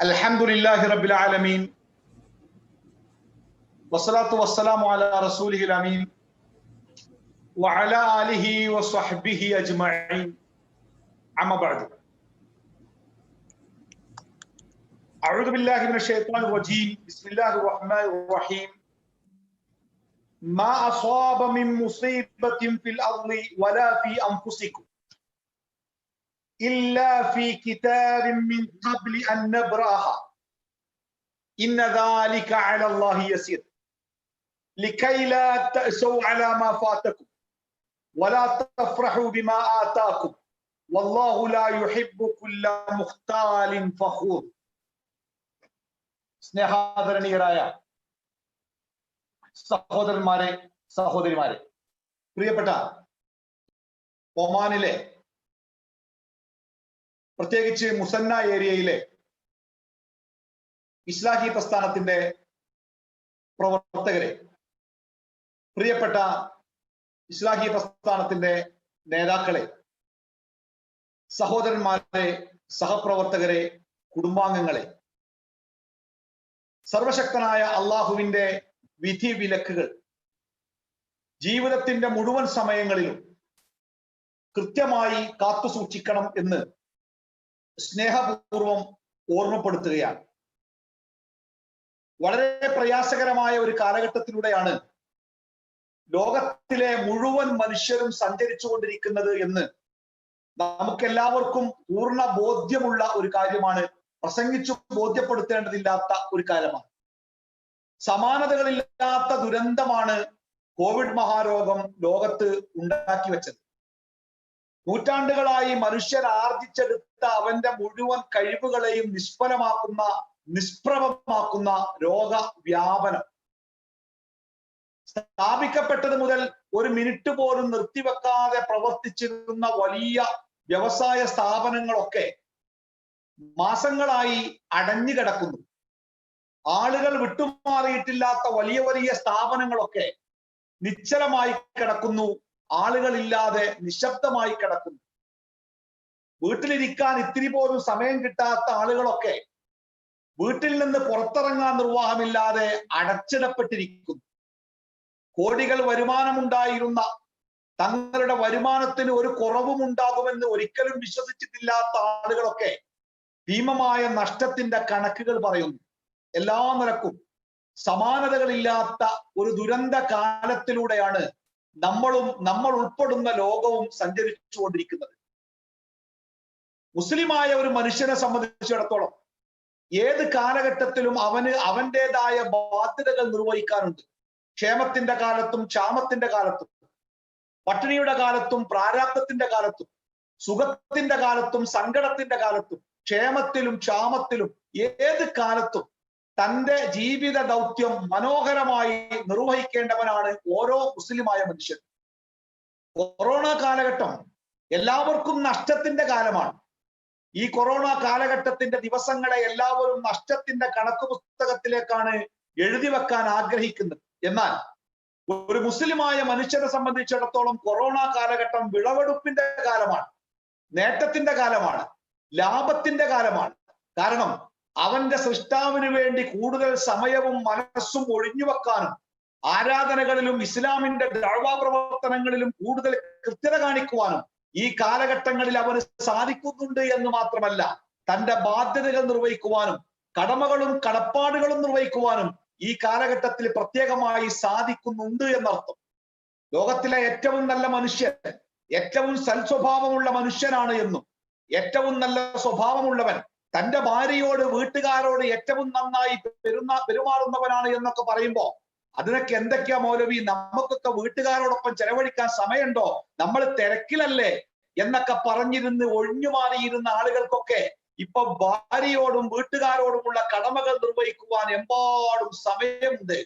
Alhamdulillahi Rabbil Alameen. Wassalatu wassalamu ala rasulihil ameen. Wa ala alihi wa sahbihi ajma'in. Amma ba'du. A'udhu billahi minash shaitanir rajim. Bismillahir rahmanir rahim. Ma asaba min musibatin fil ardi wala fi anfusikum illa fi kitabin min qabli an nabraha. Inna dhalika 'ala Allahi yasir. لكي لا تأسوا على ما فاتكم ولا تفرحوا بما آتاكم والله لا يحب كل مختال فخور. സ്നേഹാദരണീയരായ സഹോദരന്മാരെ, സഹോദരിമാരെ, പ്രിയപ്പെട്ട ഒമാനിലെ പ്രത്യേകിച്ച് Musannah ഏരിയയിലെ ഇസ്ലാഹി പ്രസ്ഥാനത്തിന്റെ പ്രവർത്തകരെ, പ്രിയപ്പെട്ട ഇസ്ലാഹി പ്രസ്ഥാനത്തിന്റെ നേതാക്കളെ, സഹോദരന്മാരെ, സഹപ്രവർത്തകരെ, കുടുംബാംഗങ്ങളെ, സർവശക്തനായ അള്ളാഹുവിന്റെ വിധി വിലക്കുകൾ ജീവിതത്തിന്റെ മുഴുവൻ സമയങ്ങളിലും കൃത്യമായി കാത്തുസൂക്ഷിക്കണം എന്ന് സ്നേഹപൂർവം ഓർമ്മപ്പെടുത്തുകയാണ്. വളരെ പ്രയാസകരമായ ഒരു കാലഘട്ടത്തിലൂടെയാണ് ലോകത്തിലെ മുഴുവൻ മനുഷ്യരും സഞ്ചരിച്ചുകൊണ്ടിരിക്കുന്നത് എന്ന് നമുക്കെല്ലാവർക്കും പൂർണ്ണ ബോധ്യമുള്ള ഒരു കാര്യമാണ്. പ്രസംഗിച്ചു ബോധ്യപ്പെടുത്തേണ്ടതില്ലാത്ത ഒരു കാര്യമാണ്. സമാനതകളില്ലാത്ത ദുരന്തമാണ് കോവിഡ് മഹാരോഗം ലോകത്ത് ഉണ്ടാക്കി വെച്ചത്. നൂറ്റാണ്ടുകളായി മനുഷ്യർ ആർജിച്ചെടുത്ത അവന്റെ മുഴുവൻ കഴിവുകളെയും നിഷ്പ്രഭമാക്കുന്ന രോഗവ്യാപനം. സ്ഥാപിക്കപ്പെട്ടത് മുതൽ ഒരു മിനിറ്റ് പോലും നിർത്തിവെക്കാതെ പ്രവർത്തിച്ചിരുന്ന വലിയ വ്യവസായ സ്ഥാപനങ്ങളൊക്കെ മാസങ്ങളായി അടഞ്ഞു കിടക്കുന്നു. ആളുകൾ വിട്ടുമാറിയിട്ടില്ലാത്ത വലിയ വലിയ സ്ഥാപനങ്ങളൊക്കെ നിശ്ചലമായി കിടക്കുന്നു. ആളുകളില്ലാതെ നിശബ്ദമായി കിടക്കുന്നു. വീട്ടിലിരിക്കാൻ ഇത്തിരി പോലും സമയം കിട്ടാത്ത ആളുകളൊക്കെ വീട്ടിൽ നിന്ന് പുറത്തിറങ്ങാൻ നിർവാഹമില്ലാതെ അടച്ചിടപ്പെട്ടിരിക്കുന്നു. കോടികൾ വരുമാനമുണ്ടായിരുന്ന തങ്ങളുടെ വരുമാനത്തിന് ഒരു കുറവും ഉണ്ടാകുമെന്ന് ഒരിക്കലും വിശ്വസിച്ചിട്ടില്ലാത്ത ആളുകളൊക്കെ ഭീമമായ നഷ്ടത്തിന്റെ കണക്കുകൾ പറയുന്നു. എല്ലാ നിലക്കും സമാനതകളില്ലാത്ത ഒരു ദുരന്ത കാലത്തിലൂടെയാണ് നമ്മൾ ഉൾപ്പെടുന്ന ലോകവും സഞ്ചരിച്ചുകൊണ്ടിരിക്കുന്നത്. മുസ്ലിമായ ഒരു മനുഷ്യനെ സംബന്ധിച്ചിടത്തോളം ഏത് കാലഘട്ടത്തിലും അവന്റേതായ ബാധ്യതകൾ നിർവഹിക്കാനുണ്ട്. ക്ഷേമത്തിന്റെ കാലത്തും ക്ഷാമത്തിന്റെ കാലത്തും, പട്ടിണിയുടെ കാലത്തും പ്രാരാബ്ധത്തിന്റെ കാലത്തും, സുഖത്തിന്റെ കാലത്തും സങ്കടത്തിന്റെ കാലത്തും, ക്ഷേമത്തിലും ക്ഷാമത്തിലും, ഏത് കാലത്തും തന്റെ ജീവിത ദൗത്യം മനോഹരമായി നിർവഹിക്കേണ്ടവനാണ് ഓരോ മുസ്ലിമായ മനുഷ്യൻ. കൊറോണ കാലഘട്ടം എല്ലാവർക്കും നഷ്ടത്തിന്റെ കാലമാണ്. ഈ കൊറോണ കാലഘട്ടത്തിന്റെ ദിവസങ്ങളെ എല്ലാവരും നഷ്ടത്തിന്റെ കണക്ക് പുസ്തകത്തിലേക്കാണ് എഴുതി വെക്കാൻ ആഗ്രഹിക്കുന്നത്. എന്നാൽ ഒരു മുസ്ലിമായ മനുഷ്യനെ സംബന്ധിച്ചിടത്തോളം കൊറോണ കാലഘട്ടം വിളവെടുപ്പിന്റെ കാലമാണ്, നേട്ടത്തിന്റെ കാലമാണ്, ലാഭത്തിന്റെ കാലമാണ്. കാരണം അവന്റെ സൃഷ്ടാവിന് വേണ്ടി കൂടുതൽ സമയവും മനസ്സും ഒഴിഞ്ഞുവെക്കാനും ആരാധനകളിലും ഇസ്ലാമിന്റെ ദഅ്വാ പ്രവർത്തനങ്ങളിലും കൂടുതൽ കൃത്യത കാണിക്കുവാനും ഈ കാലഘട്ടങ്ങളിൽ അവന് സാധിക്കുന്നുണ്ട് എന്ന് മാത്രമല്ല, തന്റെ ബാധ്യതകൾ നിർവഹിക്കുവാനും കടമകളും കടപ്പാടുകളും നിർവഹിക്കുവാനും ഈ കാലഘട്ടത്തിൽ പ്രത്യേകമായി സാധിക്കുന്നുണ്ട് എന്നർത്ഥം. ലോകത്തിലെ ഏറ്റവും നല്ല മനുഷ്യൻ, ഏറ്റവും സൽസ്വഭാവമുള്ള മനുഷ്യനാണ് എന്നും ഏറ്റവും നല്ല സ്വഭാവമുള്ളവൻ തന്റെ ഭാര്യയോട് വീട്ടുകാരോട് ഏറ്റവും നന്നായി പെരുമാറുന്നവനാണ് എന്നൊക്കെ പറയുമ്പോ അതിനൊക്കെ എന്തൊക്കെയാ മൗലവി, നമുക്കൊക്കെ വീട്ടുകാരോടൊപ്പം ചെലവഴിക്കാൻ സമയമുണ്ടോ, നമ്മൾ തിരക്കിലല്ലേ എന്നൊക്കെ പറഞ്ഞിരുന്ന് ഒഴിഞ്ഞുമാറിയിരുന്ന ആളുകൾക്കൊക്കെ ഇപ്പൊ ഭാര്യയോടും വീട്ടുകാരോടുമുള്ള കടമകൾ നിർവഹിക്കുവാൻ എമ്പാടും സമയമുണ്ട്.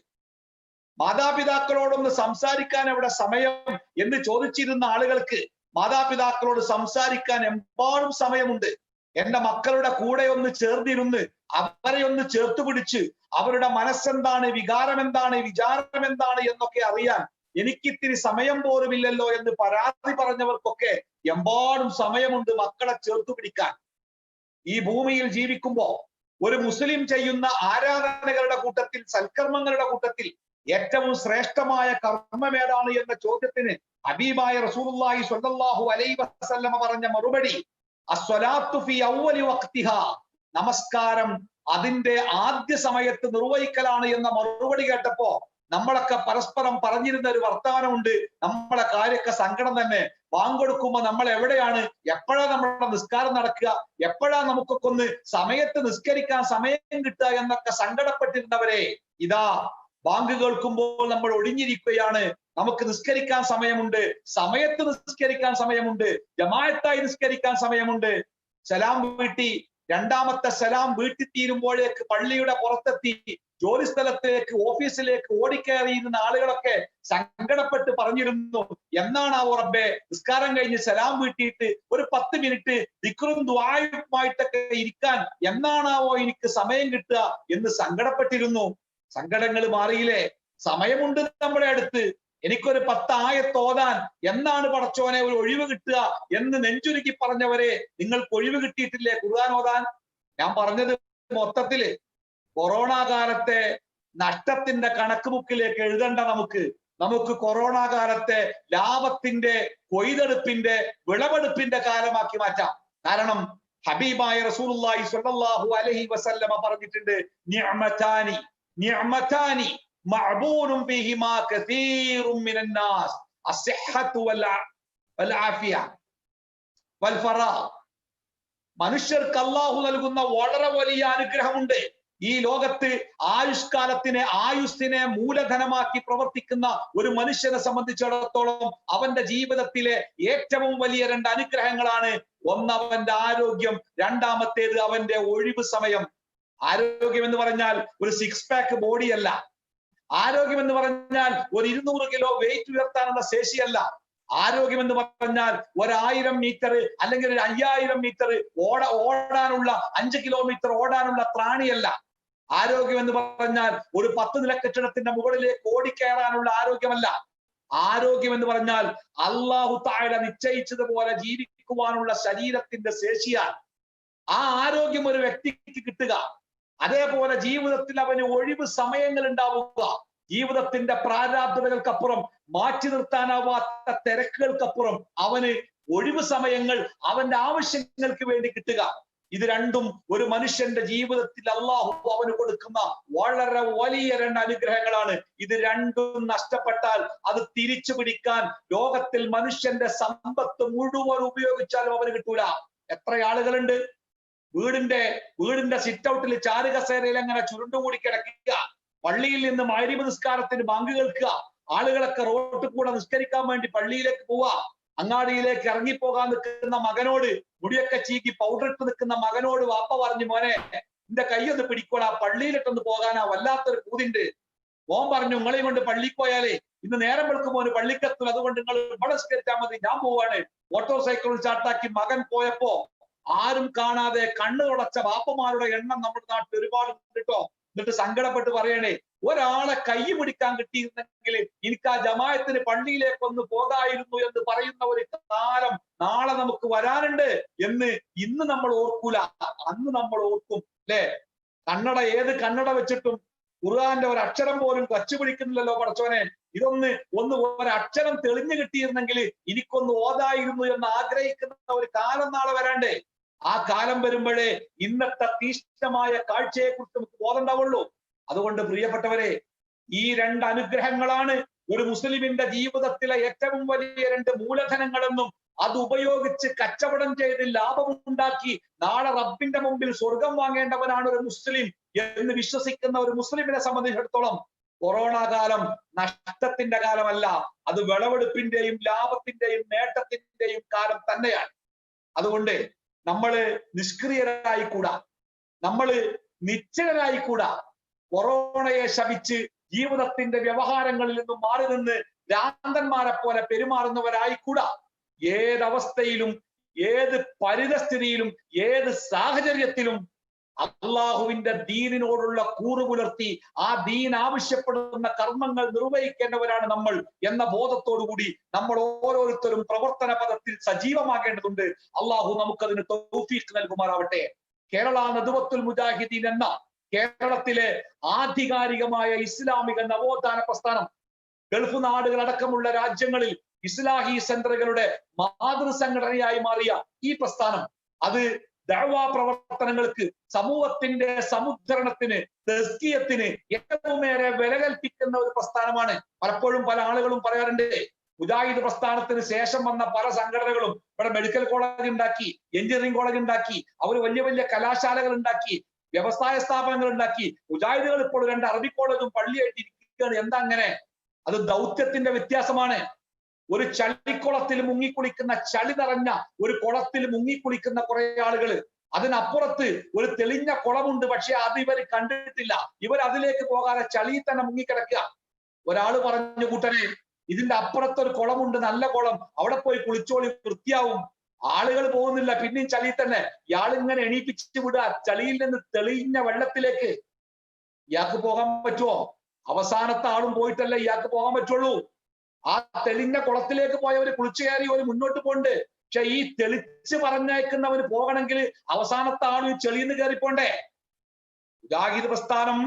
മാതാപിതാക്കളോടൊന്ന് സംസാരിക്കാൻ എവിടെ സമയം എന്ന് ചോദിച്ചിരുന്ന ആളുകൾക്ക് മാതാപിതാക്കളോട് സംസാരിക്കാൻ എമ്പാടും സമയമുണ്ട്. എന്റെ മക്കളുടെ കൂടെ ഒന്ന് ചേർന്നിരുന്ന് അവരെ ഒന്ന് ചേർത്ത് പിടിച്ച് അവരുടെ മനസ്സെന്താണ്, വികാരം എന്താണ്, വിചാരം എന്താണ് എന്നൊക്കെ അറിയാൻ എനിക്കിത്തിരി സമയം പോലുമില്ലല്ലോ എന്ന് പരാതി പറഞ്ഞവർക്കൊക്കെ എമ്പാടും സമയമുണ്ട് മക്കളെ ചേർത്ത് പിടിക്കാൻ. ഈ ഭൂമിയിൽ ജീവിക്കുമ്പോ ഒരു മുസ്ലിം ചെയ്യുന്ന ആരാധനകളുടെ കൂട്ടത്തിൽ, സൽക്കർമ്മങ്ങളുടെ കൂട്ടത്തിൽ ഏറ്റവും ശ്രേഷ്ഠമായ കർമ്മം ഏതാണ് എന്ന ചോദ്യത്തിന് ഹബീബായ റസൂലുള്ളാഹി സ്വല്ലല്ലാഹു അലൈഹി വസല്ലമ പറഞ്ഞ മറുപടി അസ്സലാത്തു ഫീ അവ്വലി വഖ്തിഹാ, നമസ്കാരം അതിന്റെ ആദ്യ സമയത്ത് നിർവഹിക്കലാണ് എന്ന മറുപടി കേട്ടപ്പോ നമ്മളൊക്കെ പരസ്പരം പറഞ്ഞിരുന്ന ഒരു വർത്തമാനമുണ്ട്. നമ്മളെ കാര്യമൊക്കെ സങ്കടം തന്നെ. വാങ്കൊടുക്കുമ്പോ നമ്മൾ എവിടെയാണ്, എപ്പോഴാ നമ്മുടെ നിസ്കാരം നടക്കുക, എപ്പോഴാ നമുക്കൊക്കെ ഒന്ന് സമയത്ത് നിസ്കരിക്കാൻ സമയം കിട്ടുക എന്നൊക്കെ സങ്കടപ്പെട്ടിരുന്നവരെ ഇതാ ബാങ്ക് കേൾക്കുമ്പോൾ നമ്മൾ ഒഴിഞ്ഞിരിക്കുകയാണ്. നമുക്ക് നിസ്കരിക്കാൻ സമയമുണ്ട്, സമയത്ത് നിസ്കരിക്കാൻ സമയമുണ്ട്, ജമാഅത്തായി നിസ്കരിക്കാൻ സമയമുണ്ട്. സലാം വീട്ടി രണ്ടാമത്തെ സലാം വീട്ടി തീരുമ്പോഴേക്ക് പള്ളിയുടെ പുറത്തെത്തി ജോലി സ്ഥലത്തേക്ക്, ഓഫീസിലേക്ക് ഓടിക്കയറിയിരുന്ന ആളുകളൊക്കെ സങ്കടപ്പെട്ട് പറഞ്ഞിരുന്നു, എന്നാണാവോ റബ്ബേ നിസ്കാരം കഴിഞ്ഞ് സലാം വീട്ടിയിട്ട് ഒരു 10 മിനിറ്റ് ദിക്റും ദുആയുമായിട്ടൊക്കെ ഇരിക്കാൻ എന്നാണാവോ എനിക്ക് സമയം കിട്ടുക എന്ന് സങ്കടപ്പെട്ടിരുന്നു. സങ്കടങ്ങൾ മാറിയില്ലേ? സമയമുണ്ട് നമ്മുടെ അടുത്ത്. എനിക്കൊരു 10 ആയത്ത് ഓതാൻ എന്നാണ് പടച്ചോനെ ഒരു ഒഴിവ് കിട്ടുക എന്ന് നെഞ്ചുരുക്കി പറഞ്ഞവരെ, നിങ്ങൾക്ക് ഒഴിവ് കിട്ടിയിട്ടില്ലേ ഖുർആൻ ഓതാൻ? ഞാൻ പറഞ്ഞത് മൊത്തത്തില് കൊറോണ കാലത്തെ നഷ്ടത്തിന്റെ കണക്ക് ബുക്കിലേക്ക് എഴുതണ്ട. നമുക്ക് കൊറോണ കാലത്തെ ലാഭത്തിന്റെ, കൊയ്തെടുപ്പിന്റെ, വിളവെടുപ്പിന്റെ കാലമാക്കി മാറ്റാം. കാരണം ഹബീബായ റസൂലുള്ളാഹി സ്വല്ലല്ലാഹു അലൈഹി വസല്ലമ പറഞ്ഞിട്ടുണ്ട്, നിഅമതാനി മഅബൂനും ഫീഹിമാ കസീറും മിനൻ നാസ് അസ്സിഹ്ഹത്തു വൽ ആഫിയ വൽ ഫറാ. മനുഷ്യർക്ക് അല്ലാഹു നൽകുന്ന വളരെ വലിയ അനുഗ്രഹമുണ്ട്. ഈ ലോകത്ത് ആയുസ്സിനെ മൂലധനമാക്കി പ്രവർത്തിക്കുന്ന ഒരു മനുഷ്യനെ സംബന്ധിച്ചിടത്തോളം അവന്റെ ജീവിതത്തിലെ ഏറ്റവും വലിയ 2 അനുഗ്രഹങ്ങളാണ്. ഒന്ന് അവന്റെ ആരോഗ്യം, രണ്ടാമത്തേത് അവന്റെ ഒഴിവ് സമയം. ആരോഗ്യം എന്ന് പറഞ്ഞാൽ ഒരു 6 പാക്ക് ബോഡിയല്ല. ആരോഗ്യം എന്ന് പറഞ്ഞാൽ ഒരു 200 കിലോ വെയിറ്റ് ഉയർത്താനുള്ള ശേഷിയല്ല. ആരോഗ്യം എന്ന് പറഞ്ഞാൽ 1000 മീറ്റർ അല്ലെങ്കിൽ ഒരു 5000 മീറ്റർ ഓടാനുള്ള 5 കിലോമീറ്റർ ഓടാനുള്ള ത്രാണിയല്ല. ആരോഗ്യം എന്ന് പറഞ്ഞാൽ ഒരു 10 നില കെട്ടിടത്തിന്റെ മുകളിലേക്ക് ഓടിക്കയറാനുള്ള ആരോഗ്യമല്ല. ആരോഗ്യം എന്ന് പറഞ്ഞാൽ അല്ലാഹു തആല നിശ്ചയിച്ചതുപോലെ ജീവിക്കുവാനുള്ള ശരീരത്തിന്റെ ശേഷിയാണ്. ആ ആരോഗ്യം ഒരു വ്യക്തിക്ക് കിട്ടുക. അതേപോലെ ജീവിതത്തിൽ അവന് ഒഴിവ് സമയങ്ങൾ ഉണ്ടാവുക. ജീവിതത്തിന്റെ പ്രാരാബ്ധതകൾക്കപ്പുറം, മാറ്റി നിർത്താനാവാത്ത തിരക്കുകൾക്കപ്പുറം അവന് ഒഴിവ് സമയങ്ങൾ അവന്റെ ആവശ്യങ്ങൾക്ക് വേണ്ടി കിട്ടുക. ഇത് രണ്ടും ഒരു മനുഷ്യന്റെ ജീവിതത്തിൽ അല്ലാഹു അവന് കൊടുക്കുന്ന വളരെ വലിയ 2 അനുഗ്രഹങ്ങളാണ്. ഇത് രണ്ടും നഷ്ടപ്പെട്ടാൽ അത് തിരിച്ചു പിടിക്കാൻ ലോകത്തിൽ മനുഷ്യന്റെ സമ്പത്ത് മുഴുവൻ ഉപയോഗിച്ചാലും അവന് കിട്ടൂല. എത്ര ആളുകളുണ്ട് വീടിന്റെ സിറ്റ് ഔട്ടിൽ ചാരുകസേരയിൽ അങ്ങനെ ചുരുണ്ടുകൂടി കിടക്കുക, പള്ളിയിൽ നിന്ന് മഗ്‌രിബ് നിസ്കാരത്തിന് ബാങ്ക് കേൾക്കുക, ആളുകളൊക്കെ റോട്ടിൽ കൂടെ നിസ്കരിക്കാൻ വേണ്ടി പള്ളിയിലേക്ക് പോവുക, അങ്ങാടിയിലേക്ക് ഇറങ്ങിപ്പോകാൻ നിൽക്കുന്ന മകനോട്, മുടിയൊക്കെ ചീക്കി പൗഡർ ഇട്ട് നിൽക്കുന്ന മകനോട് വാപ്പ പറഞ്ഞു, മോനെ എന്റെ കൈയൊന്ന് പിടിക്കോടാ, പള്ളിയിലിട്ടൊന്ന് പോകാനാ വല്ലാത്തൊരു പൂതിണ്ട്. മോൻ പറഞ്ഞു, നിങ്ങളെയും കൊണ്ട് പള്ളിക്ക് പോയാലേ ഇന്ന് നേരം വെളുക്കുമ്പോൾ പള്ളിക്കെത്തും, അതുകൊണ്ട് നിങ്ങൾ ഇവിടെ നിസ്കരിച്ചാൽ മതി, ഞാൻ പോവാണ്. മോട്ടോർ സൈക്കിളിൽ ചാട്ടാക്കി മകൻ പോയപ്പോ ആരും കാണാതെ കണ്ണു തുടച്ച വാപ്പമാരുടെ എണ്ണം നമ്മുടെ നാട്ടിൽ ഒരുപാട് കേട്ടോ. എന്നിട്ട് സങ്കടപ്പെട്ട് പറയണേ, ഒരാളെ കൈ പിടിക്കാൻ കിട്ടിയിരുന്നെങ്കിൽ എനിക്ക് ആ ജമാഅത്തിന് പള്ളിയിലേക്കൊന്ന് പോകായിരുന്നു എന്ന് പറയുന്ന ഒരു കാലം നാളെ നമുക്ക് വരാനുണ്ട് എന്ന് ഇന്ന് നമ്മൾ ഓർക്കൂല, അന്ന് നമ്മൾ ഓർക്കും. അല്ലെ? ഏത് കണ്ണട വെച്ചിട്ടും ഖുർആന്റെ ഒരു അക്ഷരം പോലും കച്ചു പിടിക്കുന്നില്ലല്ലോ പടച്ചോനെ. ഒന്ന് ഒരക്ഷരം തെളിഞ്ഞു കിട്ടിയിരുന്നെങ്കിൽ എനിക്കൊന്ന് ഓതായിരുന്നു എന്ന് ആഗ്രഹിക്കുന്ന ഒരു കാലം നാളെ വരാണ്ടേ. ആ കാലം വരുമ്പോഴേ ഇന്നത്തെ തീഷ്ണമായ കാഴ്ചയെ കുറിച്ച് നമുക്ക് ബോധമുണ്ടാവുള്ളൂ. അതുകൊണ്ട് പ്രിയപ്പെട്ടവരെ, ഈ 2 അനുഗ്രഹങ്ങളാണ് ഒരു മുസ്ലിമിന്റെ ജീവിതത്തിലെ ഏറ്റവും വലിയ 2 മൂലധനങ്ങളെന്നും അത് ഉപയോഗിച്ച് കച്ചവടം ചെയ്ത് ലാഭമുണ്ടാക്കി നാളെ റബ്ബിന്റെ മുമ്പിൽ സ്വർഗം വാങ്ങേണ്ടവനാണ് ഒരു മുസ്ലിം എന്ന് വിശ്വസിക്കുന്ന ഒരു മുസ്ലിമിനെ സംബന്ധിച്ചിടത്തോളം കൊറോണ കാലം നഷ്ടത്തിന്റെ കാലമല്ല, അത് വിളവെടുപ്പിന്റെയും ലാഭത്തിന്റെയും നേട്ടത്തിന്റെയും കാലം തന്നെയാണ്. അതുകൊണ്ട് നമ്മള് നിഷ്ക്രിയരായിക്കൂടാ, നമ്മള് നിശ്ചലരായിക്കൂടാ. കൊറോണയെ ശപിച്ച് ജീവിതത്തിന്റെ വ്യവഹാരങ്ങളിൽ നിന്നും മാറി നിന്ന് ഭ്രാന്തന്മാരെ പോലെ പെരുമാറുന്നവരായിക്കൂടാ. ഏതവസ്ഥയിലും, ഏത് പരിതസ്ഥിതിയിലും, ഏത് സാഹചര്യത്തിലും അള്ളാഹുവിന്റെ ദീനിനോടുള്ള കൂറ് പുലർത്തി ആ ദീൻ ആവശ്യപ്പെടുന്ന കർമ്മങ്ങൾ നിർവഹിക്കേണ്ടവരാണ് നമ്മൾ എന്ന ബോധത്തോടുകൂടി നമ്മൾ ഓരോരുത്തരും പ്രവർത്തന പദത്തിൽ സജീവമാകേണ്ടതുണ്ട്. അള്ളാഹു നമുക്കതിന് തൗഫീഖ് നൽകുമാറാവട്ടെ. കേരള നദുവത്തുൽ മുജാഹിദീൻ എന്ന കേരളത്തിലെ ആധികാരികമായ ഇസ്ലാമിക നവോത്ഥാന പ്രസ്ഥാനം ഗൾഫ് നാടുകളടക്കമുള്ള രാജ്യങ്ങളിൽ ഇസ്ലാഹി സെന്ററുകളുടെ മാതൃസംഘടനയായി മാറിയ ഈ പ്രസ്ഥാനം അത് ദഅ്വാ പ്രവർത്തനങ്ങൾക്ക്, സമൂഹത്തിന്റെ സമുദ്ധരണത്തിന്, തസ്കിയത്തിന് ഏറ്റവുമേറെ വില കൽപ്പിക്കുന്ന ഒരു പ്രസ്ഥാനമാണ്. പലപ്പോഴും പല ആളുകളും പറയാറുണ്ട്, മുജാഹിദ് പ്രസ്ഥാനത്തിന് ശേഷം വന്ന പല സംഘടനകളും ഇവിടെ മെഡിക്കൽ കോളേജ് ഉണ്ടാക്കി, എഞ്ചിനീയറിംഗ് കോളേജ് ഉണ്ടാക്കി, അവർ വലിയ വലിയ കലാശാലകൾ ഉണ്ടാക്കി, വ്യവസായ സ്ഥാപനങ്ങൾ ഉണ്ടാക്കി. മുജാഹിദുകൾ ഇപ്പോൾ 2 അറബി കോളേജും പള്ളിയായിട്ട് ഇരിക്കുകയാണ്. എന്താ അങ്ങനെ? അത് ദൗത്യത്തിന്റെ വ്യത്യാസമാണ്. ഒരു ചളിക്കുളത്തിൽ മുങ്ങിക്കുളിക്കുന്ന, ചളി നിറഞ്ഞ ഒരു കുളത്തിൽ മുങ്ങിക്കുളിക്കുന്ന കുറെ ആളുകൾ, അതിനപ്പുറത്ത് ഒരു തെളിഞ്ഞ കുളമുണ്ട്, പക്ഷെ അത് ഇവർ കണ്ടിട്ടില്ല. ഇവർ അതിലേക്ക് പോകാതെ ചളിയിൽ തന്നെ മുങ്ങിക്കിടക്കുക. ഒരാള് പറഞ്ഞു, കൂട്ടരെ ഇതിന്റെ അപ്പുറത്തൊരു കുളമുണ്ട്, നല്ല കുളം, അവിടെ പോയി കുളിച്ചോളി, വൃത്തിയാവും. ആളുകൾ പോകുന്നില്ല, പിന്നെയും ചളിയിൽ തന്നെ. ഇയാളിങ്ങനെ എണീപ്പിച്ചു വിടുക ചളിയിൽ നിന്ന് തെളിഞ്ഞ വെള്ളത്തിലേക്ക്. ഇയാൾക്ക് പോകാൻ പറ്റുമോ? അവസാനത്തെ ആളും പോയിട്ടല്ലേ ഇയാൾക്ക് പോകാൻ പറ്റുള്ളൂ. ആ തെളിഞ്ഞ കുളത്തിലേക്ക് പോയവര് കുളിച്ചു കയറി ഒരു മുന്നോട്ട് പോണ്ട്. പക്ഷെ ഈ തെളിച്ച് പറഞ്ഞേക്കുന്നവന് പോകണമെങ്കിൽ അവസാനത്തെ ആളും ചെളിയിൽ നിന്ന് കയറിപ്പോണ്ടേ. മുജാഹിദ് പ്രസ്ഥാനം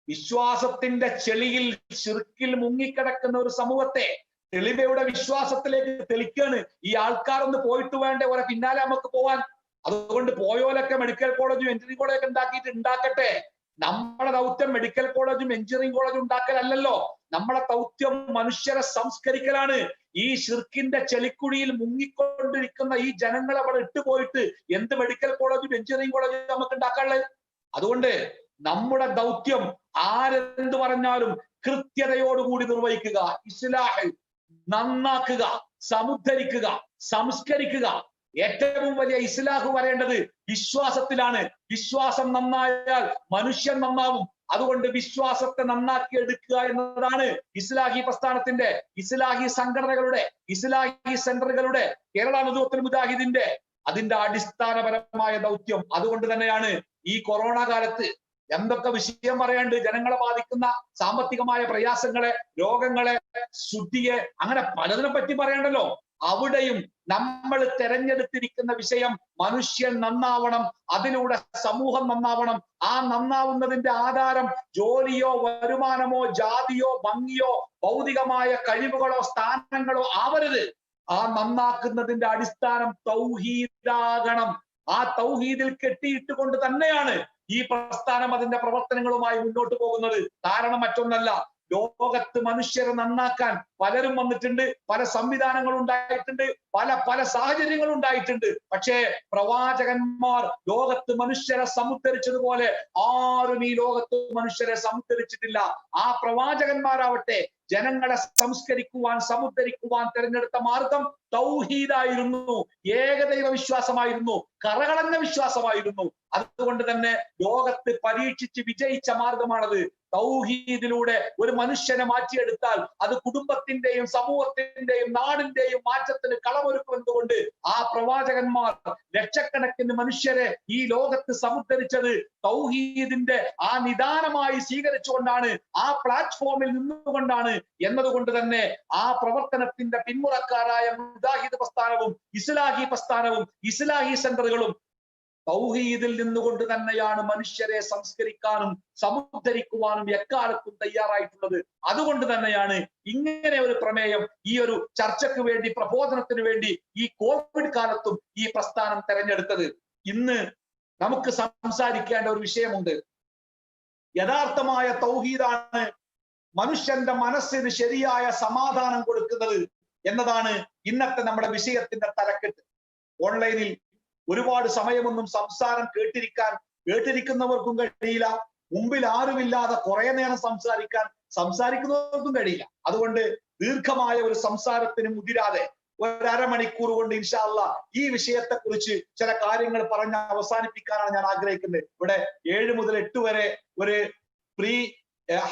വിശ്വാസത്തിന്റെ ചെളിയിൽ, ശിർക്കിൽ മുങ്ങിക്കിടക്കുന്ന ഒരു സമൂഹത്തെ തെളിവയുടെ വിശ്വാസത്തിലേക്ക് തെളിക്കാണ്. ഈ ആൾക്കാരൊന്ന് പോയിട്ട് വേണ്ടേ ഓരോ പിന്നാലെ നമുക്ക് പോവാൻ. അതുകൊണ്ട് പോയോലൊക്കെ മെഡിക്കൽ കോളേജും എഞ്ചിനീയറിംഗ് കോളേജും ഉണ്ടാക്കട്ടെ. നമ്മുടെ ദൗത്യം മെഡിക്കൽ കോളേജും എഞ്ചിനീയറിംഗ് കോളേജും ഉണ്ടാക്കലല്ലോ. നമ്മുടെ ദൗത്യം മനുഷ്യരെ സംസ്കരിക്കലാണ്. ഈ ഷിർക്കിന്റെ ചെളിക്കുഴിയിൽ മുങ്ങിക്കൊണ്ടിരിക്കുന്ന ഈ ജനങ്ങളെ അവിടെ ഇട്ടുപോയിട്ട് എന്ത് മെഡിക്കൽ കോളേജും എഞ്ചിനീയറിംഗ് കോളേജും നമുക്ക് ഉണ്ടാക്കാനുള്ളത്? അതുകൊണ്ട് നമ്മുടെ ദൗത്യം ആരെന്ത് പറഞ്ഞാലും കൃത്യതയോടുകൂടി നിർവഹിക്കുക, ഇസ്ലാഹ്, നന്നാക്കുക, സമുദ്ധരിക്കുക, സംസ്കരിക്കുക. ഏറ്റവും വലിയ ഇസ്ലാഹ് വരേണ്ടത് വിശ്വാസത്തിലാണ്. വിശ്വാസം നന്നായാൽ മനുഷ്യൻ നന്നാവും. അതുകൊണ്ട് വിശ്വാസത്തെ നന്നാക്കി എടുക്കുക എന്നതാണ് ഇസ്ലാഹി പ്രസ്ഥാനത്തിന്റെ, ഇസ്ലാഹി സംഘടനകളുടെ, ഇസ്ലാഹി സെന്ററുകളുടെ, കേരള നദുവത്തുൽ മുജാഹിദിന്റെ അതിന്റെ അടിസ്ഥാനപരമായ ദൗത്യം. അതുകൊണ്ട് തന്നെയാണ് ഈ കൊറോണ കാലത്ത് എന്തൊക്കെ വിഷയം പറയാണ്ട്, ജനങ്ങളെ ബാധിക്കുന്ന സാമ്പത്തികമായ പ്രയാസങ്ങളെ, രോഗങ്ങളെ, ശുദ്ധിയെ, അങ്ങനെ പലതിനെ പറ്റി പറയണ്ടല്ലോ. അവിടെയും നമ്മൾ തെരഞ്ഞെടുത്തിരിക്കുന്ന വിഷയം മനുഷ്യൻ നന്നാവണം, അതിലൂടെ സമൂഹം നന്നാവണം. ആ നന്നാവുന്നതിന്റെ ആധാരം ജോലിയോ വരുമാനമോ ജാതിയോ ഭംഗിയോ ഭൗതികമായ കഴിവുകളോ സ്ഥാനങ്ങളോ ആവരുത്. ആ നന്നാക്കുന്നതിന്റെ അടിസ്ഥാനം തൗഹീദാകണം. ആ തൗഹീദിൽ കെട്ടിയിട്ടുകൊണ്ട് തന്നെയാണ് ഈ പ്രസ്ഥാനം അതിന്റെ പ്രവർത്തനങ്ങളുമായി മുന്നോട്ട് പോകുന്നത്. കാരണം മറ്റൊന്നല്ല, ലോകത്ത് മനുഷ്യരെ നന്നാക്കാൻ പലരും വന്നിട്ടുണ്ട്, പല സംവിധാനങ്ങൾ ഉണ്ടായിട്ടുണ്ട്, പല സാഹചര്യങ്ങൾ ഉണ്ടായിട്ടുണ്ട്. പക്ഷേ പ്രവാചകന്മാർ ലോകത്ത് മനുഷ്യരെ സമുദ്ധരിച്ചതുപോലെ ആരും ഈ ലോകത്ത് മനുഷ്യരെ സമുദ്ധരിച്ചിട്ടില്ല. ആ പ്രവാചകന്മാരാവട്ടെ ജനങ്ങളെ സംസ്കരിക്കുവാൻ, സമുദ്ധരിക്കുവാൻ തിരഞ്ഞെടുത്ത മാർഗം തൗഹീദായിരുന്നു, ഏകദൈവ വിശ്വാസമായിരുന്നു, കറകളഞ്ഞ വിശ്വാസമായിരുന്നു. അതുകൊണ്ട് തന്നെ ലോകത്ത് പരീക്ഷിച്ച് വിജയിച്ച മാർഗമാണത്. തൗഹീദിലൂടെ ഒരു മനുഷ്യനെ മാറ്റിയെടുത്താൽ അത് കുടുംബത്തിന്റെയും സമൂഹത്തിന്റെയും നാടിന്റെയും മാറ്റത്തിന് കളമൊരുക്കുമെന്നുകൊണ്ട് ആ പ്രവാചകന്മാർ ലക്ഷക്കണക്കിന് മനുഷ്യരെ ഈ ലോകത്ത് സമുദ്ധരിച്ചത് തൗഹീദിന്റെ ആ നിദാനമായി സ്വീകരിച്ചുകൊണ്ടാണ്, ആ പ്ലാറ്റ്ഫോമിൽ നിന്നുകൊണ്ടാണ്. എന്നതുകൊണ്ട് തന്നെ ആ പ്രവർത്തനത്തിന്റെ പിന്മുറക്കാരായ മുജാഹിദ് പ്രസ്ഥാനവും ഇസ്ലാഹി പ്രസ്ഥാനവും ഇസ്ലാഹി സെന്ററുകളും തൗഹീദിൽ നിന്നുകൊണ്ട് തന്നെയാണ് മനുഷ്യരെ സംസ്കരിക്കാനും സമുദ്ധരിക്കുവാനും എക്കാലത്തും തയ്യാറായിട്ടുള്ളത്. അതുകൊണ്ട് തന്നെയാണ് ഇങ്ങനെ ഒരു പ്രമേയം ഈ ഒരു ചർച്ചയ്ക്ക് വേണ്ടി, പ്രബോധനത്തിന് വേണ്ടി ഈ കോവിഡ് കാലത്തും ഈ പ്രസ്ഥാനം തെരഞ്ഞെടുത്തത്. ഇന്ന് നമുക്ക് സംസാരിക്കേണ്ട ഒരു വിഷയമുണ്ട്. യഥാർത്ഥമായ തൗഹീദാണ് മനുഷ്യന്റെ മനസ്സിന് ശരിയായ സമാധാനം കൊടുക്കുന്നത് എന്നതാണ് ഇന്നത്തെ നമ്മുടെ വിഷയത്തിന്റെ തലക്കെട്ട്. ഓൺലൈനിൽ ഒരുപാട് സമയമൊന്നും സംസാരം കേട്ടിരിക്കുന്നവർക്കും കഴിയില്ല. മുമ്പിൽ ആരുമില്ലാതെ കുറെ നേരം സംസാരിക്കുന്നവർക്കും കഴിയില്ല. അതുകൊണ്ട് ദീർഘമായ ഒരു സംസാരത്തിന് മുതിരാതെ ഒരു അരമണിക്കൂർ കൊണ്ട് ഇൻഷാ അല്ലാഹ് ഈ വിഷയത്തെ കുറിച്ച് ചില കാര്യങ്ങൾ പറഞ്ഞ് അവസാനിപ്പിക്കാനാണ് ഞാൻ ആഗ്രഹിക്കുന്നത്. ഇവിടെ 7 മുതൽ 8 വരെ ഒരു പ്രീ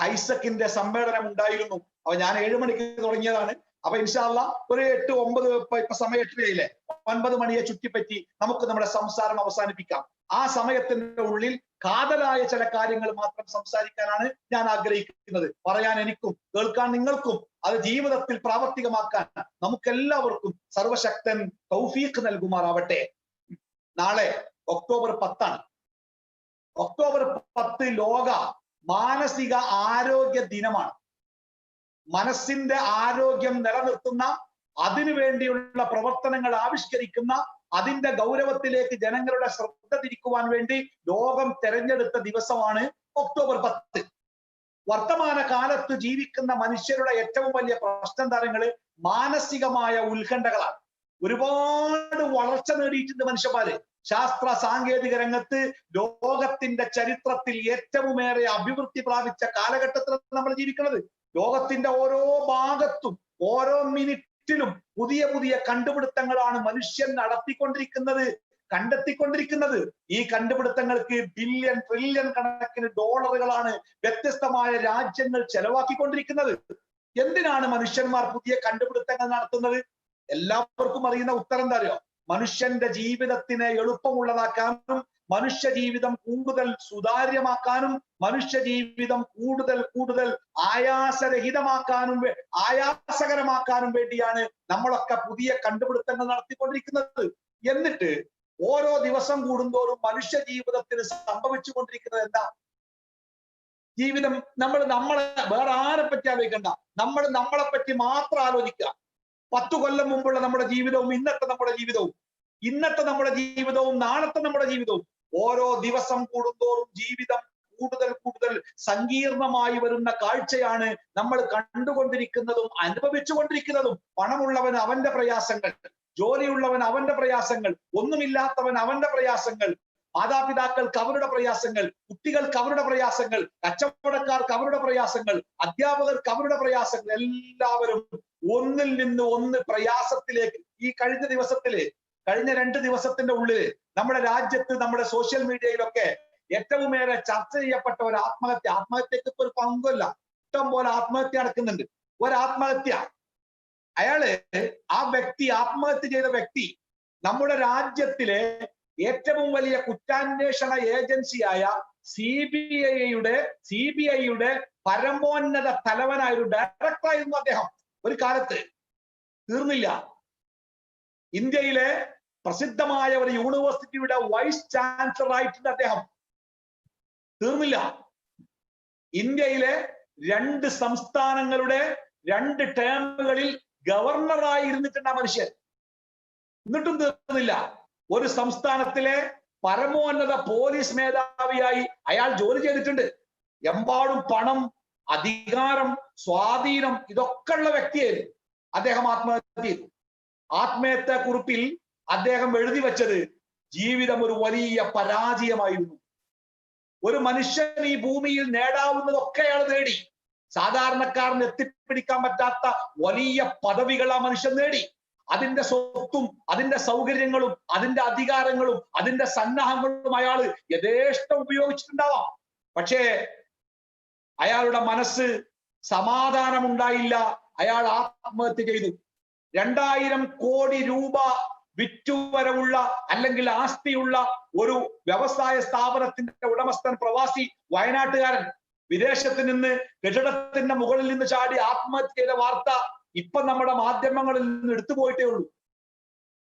ഹൈസക്കിന്റെ സമ്മേളനം ഉണ്ടായിരുന്നു. അപ്പൊ ഞാൻ 7 മണിക്ക് തുടങ്ങിയതാണ്. അപ്പൊ ഇൻഷാ അല്ലാഹ് ഒരു 8, 9 ഇപ്പൊ സമയം 8 9 മണിയെ ചുറ്റിപ്പറ്റി നമുക്ക് നമ്മുടെ സംസാരം അവസാനിപ്പിക്കാം. ആ സമയത്തിന്റെ ഉള്ളിൽ കാതലായ ചില കാര്യങ്ങൾ മാത്രം സംസാരിക്കാനാണ് ഞാൻ ആഗ്രഹിക്കുന്നത്. പറയാൻ എനിക്കും കേൾക്കാൻ നിങ്ങൾക്കും, അത് ജീവിതത്തിൽ പ്രാവർത്തികമാക്കാൻ നമുക്കെല്ലാവർക്കും സർവശക്തൻ തൗഫീഖ് നൽകുമാറാവട്ടെ. നാളെ ഒക്ടോബർ 10 ഒക്ടോബർ 10 ലോക മാനസിക ആരോഗ്യ ദിനമാണ്. മനസ്സിന്റെ ആരോഗ്യം നിലനിർത്തുന്ന, അതിനു വേണ്ടിയുള്ള പ്രവർത്തനങ്ങൾ ആവിഷ്കരിക്കുന്ന, അതിന്റെ ഗൗരവത്തിലേക്ക് ജനങ്ങളുടെ ശ്രദ്ധ തിരിക്കുവാൻ വേണ്ടി ലോകം തെരഞ്ഞെടുത്ത ദിവസമാണ് ഒക്ടോബർ 10. വർത്തമാന കാലത്ത് ജീവിക്കുന്ന മനുഷ്യരുടെ ഏറ്റവും വലിയ പ്രശ്നതരങ്ങള് മാനസികമായ ഉത്കണ്ഠകളാണ്. ഒരുപാട് വളർച്ച നേടിയിട്ടുണ്ട് മനുഷ്യന്മാര്. ശാസ്ത്ര സാങ്കേതിക രംഗത്ത് ലോകത്തിന്റെ ചരിത്രത്തിൽ ഏറ്റവുമേറെ അഭിവൃദ്ധി പ്രാപിച്ച കാലഘട്ടത്തിൽ നമ്മൾ ജീവിക്കുന്നത്. ലോകത്തിന്റെ ഓരോ ഭാഗത്തും ഓരോ മിനിറ്റിലും പുതിയ പുതിയ കണ്ടുപിടുത്തങ്ങളാണ് മനുഷ്യൻ നടത്തിക്കൊണ്ടിരിക്കുന്നത്, കണ്ടെത്തിക്കൊണ്ടിരിക്കുന്നത്. ഈ കണ്ടുപിടുത്തങ്ങൾക്ക് ബില്യൺ ട്രില്യൺ കണക്കിന് ഡോളറുകളാണ് വ്യത്യസ്തമായ രാജ്യങ്ങൾ ചെലവാക്കിക്കൊണ്ടിരിക്കുന്നത്. എന്തിനാണ് മനുഷ്യന്മാർ പുതിയ കണ്ടുപിടുത്തങ്ങൾ നടത്തുന്നത്? എല്ലാവർക്കും അറിയുന്ന ഉത്തരം എന്താ അറിയോ? മനുഷ്യന്റെ ജീവിതത്തിനെ എളുപ്പമുള്ളതാക്കാനും, മനുഷ്യ ജീവിതം കൂടുതൽ സുതാര്യമാക്കാനും, മനുഷ്യ ജീവിതം കൂടുതൽ ആയാസകരമാക്കാനും വേണ്ടിയാണ് നമ്മളൊക്കെ പുതിയ കണ്ടുപിടുത്തങ്ങൾ നടത്തിക്കൊണ്ടിരിക്കുന്നത്. എന്നിട്ട് ഓരോ ദിവസം കൂടുന്തോറും മനുഷ്യ ജീവിതത്തിന് സംഭവിച്ചുകൊണ്ടിരിക്കുന്നത് എന്താ? ജീവിതം നമ്മളെ വേറെ ആരെ പറ്റി ആലോചിക്കണ്ട, നമ്മളെ പറ്റി മാത്രം ആലോചിക്കുക. 10 കൊല്ലം മുമ്പുള്ള നമ്മുടെ ജീവിതവും ഇന്നത്തെ നമ്മുടെ ജീവിതവും നാളത്തെ നമ്മുടെ ജീവിതവും, ഓരോ ദിവസം കൂടുന്തോറും ജീവിതം കൂടുതൽ സങ്കീർണമായി വരുന്ന കാഴ്ചയാണ് നമ്മൾ കണ്ടുകൊണ്ടിരിക്കുന്നതും അനുഭവിച്ചുകൊണ്ടിരിക്കുന്നതും. പണമുള്ളവൻ അവന്റെ പ്രയാസങ്ങൾ, ജോലിയുള്ളവൻ അവന്റെ പ്രയാസങ്ങൾ, ഒന്നുമില്ലാത്തവൻ അവന്റെ പ്രയാസങ്ങൾ, മാതാപിതാക്കൾക്ക് അവരുടെ പ്രയാസങ്ങൾ, കുട്ടികൾക്ക് അവരുടെ പ്രയാസങ്ങൾ, കച്ചവടക്കാർക്ക് അവരുടെ പ്രയാസങ്ങൾ, അധ്യാപകർക്ക് അവരുടെ പ്രയാസങ്ങൾ. എല്ലാവരും ഒന്നിൽ നിന്ന് ഒന്ന് പ്രയാസത്തിലേക്ക്. ഈ കഴിഞ്ഞ 2 ദിവസത്തിന്റെ ഉള്ളിൽ നമ്മുടെ രാജ്യത്ത്, നമ്മുടെ സോഷ്യൽ മീഡിയയിലൊക്കെ ഏറ്റവുമേറെ ചർച്ച ചെയ്യപ്പെട്ട ഒരു ആത്മഹത്യക്ക് ഇപ്പൊ ഒരു പങ്കല്ല, ഇഷ്ടം പോലെ ആത്മഹത്യ നടക്കുന്നുണ്ട്. ഒരാത്മഹത്യ, ആ വ്യക്തി, ആത്മഹത്യ ചെയ്ത വ്യക്തി നമ്മുടെ രാജ്യത്തിലെ ഏറ്റവും വലിയ കുറ്റാന്വേഷണ ഏജൻസിയായ CBIയുടെ പരമോന്നത തലവനായ ഒരു ഡയറക്ടറായിരുന്നു അദ്ദേഹം ഒരു കാലത്ത്. തീർന്നില്ല, ഇന്ത്യയിലെ പ്രസിദ്ധമായ ഒരു യൂണിവേഴ്സിറ്റിയുടെ വൈസ് ചാൻസലർ ആയിട്ടുണ്ട് അദ്ദേഹം. തീർന്നില്ല, ഇന്ത്യയിലെ 2 സംസ്ഥാനങ്ങളുടെ 2 ടേമുകളിൽ ഗവർണറായി ഇരുന്നിട്ടുണ്ട് ആ മനുഷ്യൻ. എന്നിട്ടും തീർന്നില്ല, ഒരു സംസ്ഥാനത്തിലെ പരമോന്നത പോലീസ് മേധാവിയായി അയാൾ ജോലി ചെയ്തിട്ടുണ്ട്. എമ്പാടും പണം, അധികാരം, സ്വാധീനം ഇതൊക്കെ ഉള്ള വ്യക്തിയായിരുന്നു. അദ്ദേഹം ആത്മഹത്യ ചെയ്തു. ആത്മഹത്യാ കുറിപ്പിൽ അദ്ദേഹം എഴുതി വെച്ചത് ജീവിതം ഒരു വലിയ പരാജയമായിരുന്നു. ഒരു മനുഷ്യൻ ഈ ഭൂമിയിൽ നേടാവുന്നതൊക്കെ അയാൾ നേടി. സാധാരണക്കാരന് എത്തിപ്പിടിക്കാൻ പറ്റാത്ത വലിയ പദവികൾ ആ മനുഷ്യൻ നേടി. അതിന്റെ സ്വത്തും അതിന്റെ സൗകര്യങ്ങളും അതിന്റെ അധികാരങ്ങളും അതിന്റെ സന്നാഹങ്ങളും അയാൾ യഥേഷ്ടം ഉപയോഗിച്ചിട്ടുണ്ടാവാം. പക്ഷേ അയാളുടെ മനസ്സ് സമാധാനമുണ്ടായില്ല. അയാൾ ആത്മഹത്യ ചെയ്തു. 2000 കോടി രൂപ വിറ്റുവരവുള്ള അല്ലെങ്കിൽ ആസ്തിയുള്ള ഒരു വ്യവസായ സ്ഥാപനത്തിന്റെ ഉടമസ്ഥൻ, പ്രവാസി വയനാട്ടുകാരൻ, വിദേശത്ത് നിന്ന് കെട്ടിടത്തിന്റെ മുകളിൽ നിന്ന് ചാടി ആത്മഹത്യ ചെയ്ത വാർത്ത ഇപ്പൊ നമ്മുടെ മാധ്യമങ്ങളിൽ നിന്ന് എടുത്തുപോയിട്ടേ ഉള്ളൂ.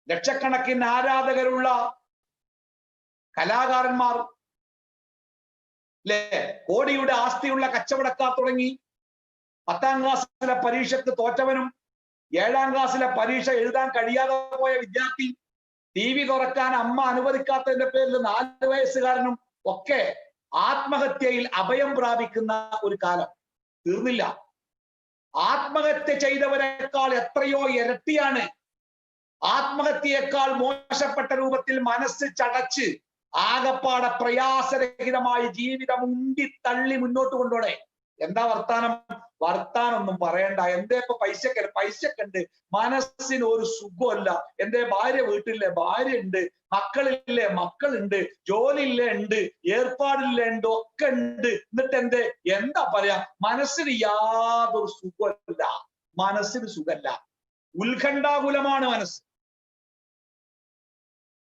ലക്ഷക്കണക്കിന് ആരാധകരുള്ള കലാകാരന്മാർ, കോടിയുടെ ആസ്തിയുള്ള കച്ചവടക്കാർ തുടങ്ങി 10ാം ക്ലാസ്സിലെ പരീക്ഷയ്ക്ക് തോറ്റവനും 7ാം ക്ലാസ്സിലെ പരീക്ഷ എഴുതാൻ കഴിയാതെ പോയ വിദ്യാർത്ഥി, TV തുറക്കാൻ അമ്മ അനുവദിക്കാത്തതിന്റെ പേരിൽ 4 വയസ്സുകാരനും ഒക്കെ ആത്മഹത്യയിൽ അഭയം പ്രാപിക്കുന്ന ഒരു കാലം. തീർന്നില്ല, ആത്മഹത്യ ചെയ്തവരെക്കാൾ എത്രയോ ഇരട്ടിയാണ് ആത്മഹത്യയേക്കാൾ മോശപ്പെട്ട രൂപത്തിൽ മനസ്സ് ചടച്ച് ആകപ്പാടെ പ്രയാസരഹിതമായി ജീവിതം ഉന്തി തള്ളി മുന്നോട്ട് കൊണ്ടുപോണേ. എന്താ വർത്താനൊന്നും പറയണ്ട. എന്തേ ഇപ്പൊ പൈസക്കുണ്ട്, മനസ്സിന് ഒരു സുഖമല്ല. എന്തേ ഭാര്യ വീട്ടിലെ ഭാര്യ ഉണ്ട്, മക്കളില്ലേ മക്കളുണ്ട്, ജോലിയില്ലേ ഉണ്ട്, ഏർപ്പാടില്ലേ ഉണ്ട്, ഒക്കെ ഉണ്ട്. എന്നിട്ട് എന്താ പറയാ, മനസ്സിന് യാതൊരു സുഖമല്ല. മനസ്സിന് സുഖമല്ല, ഉത്കണ്ഠാകുലമാണ് മനസ്സ്.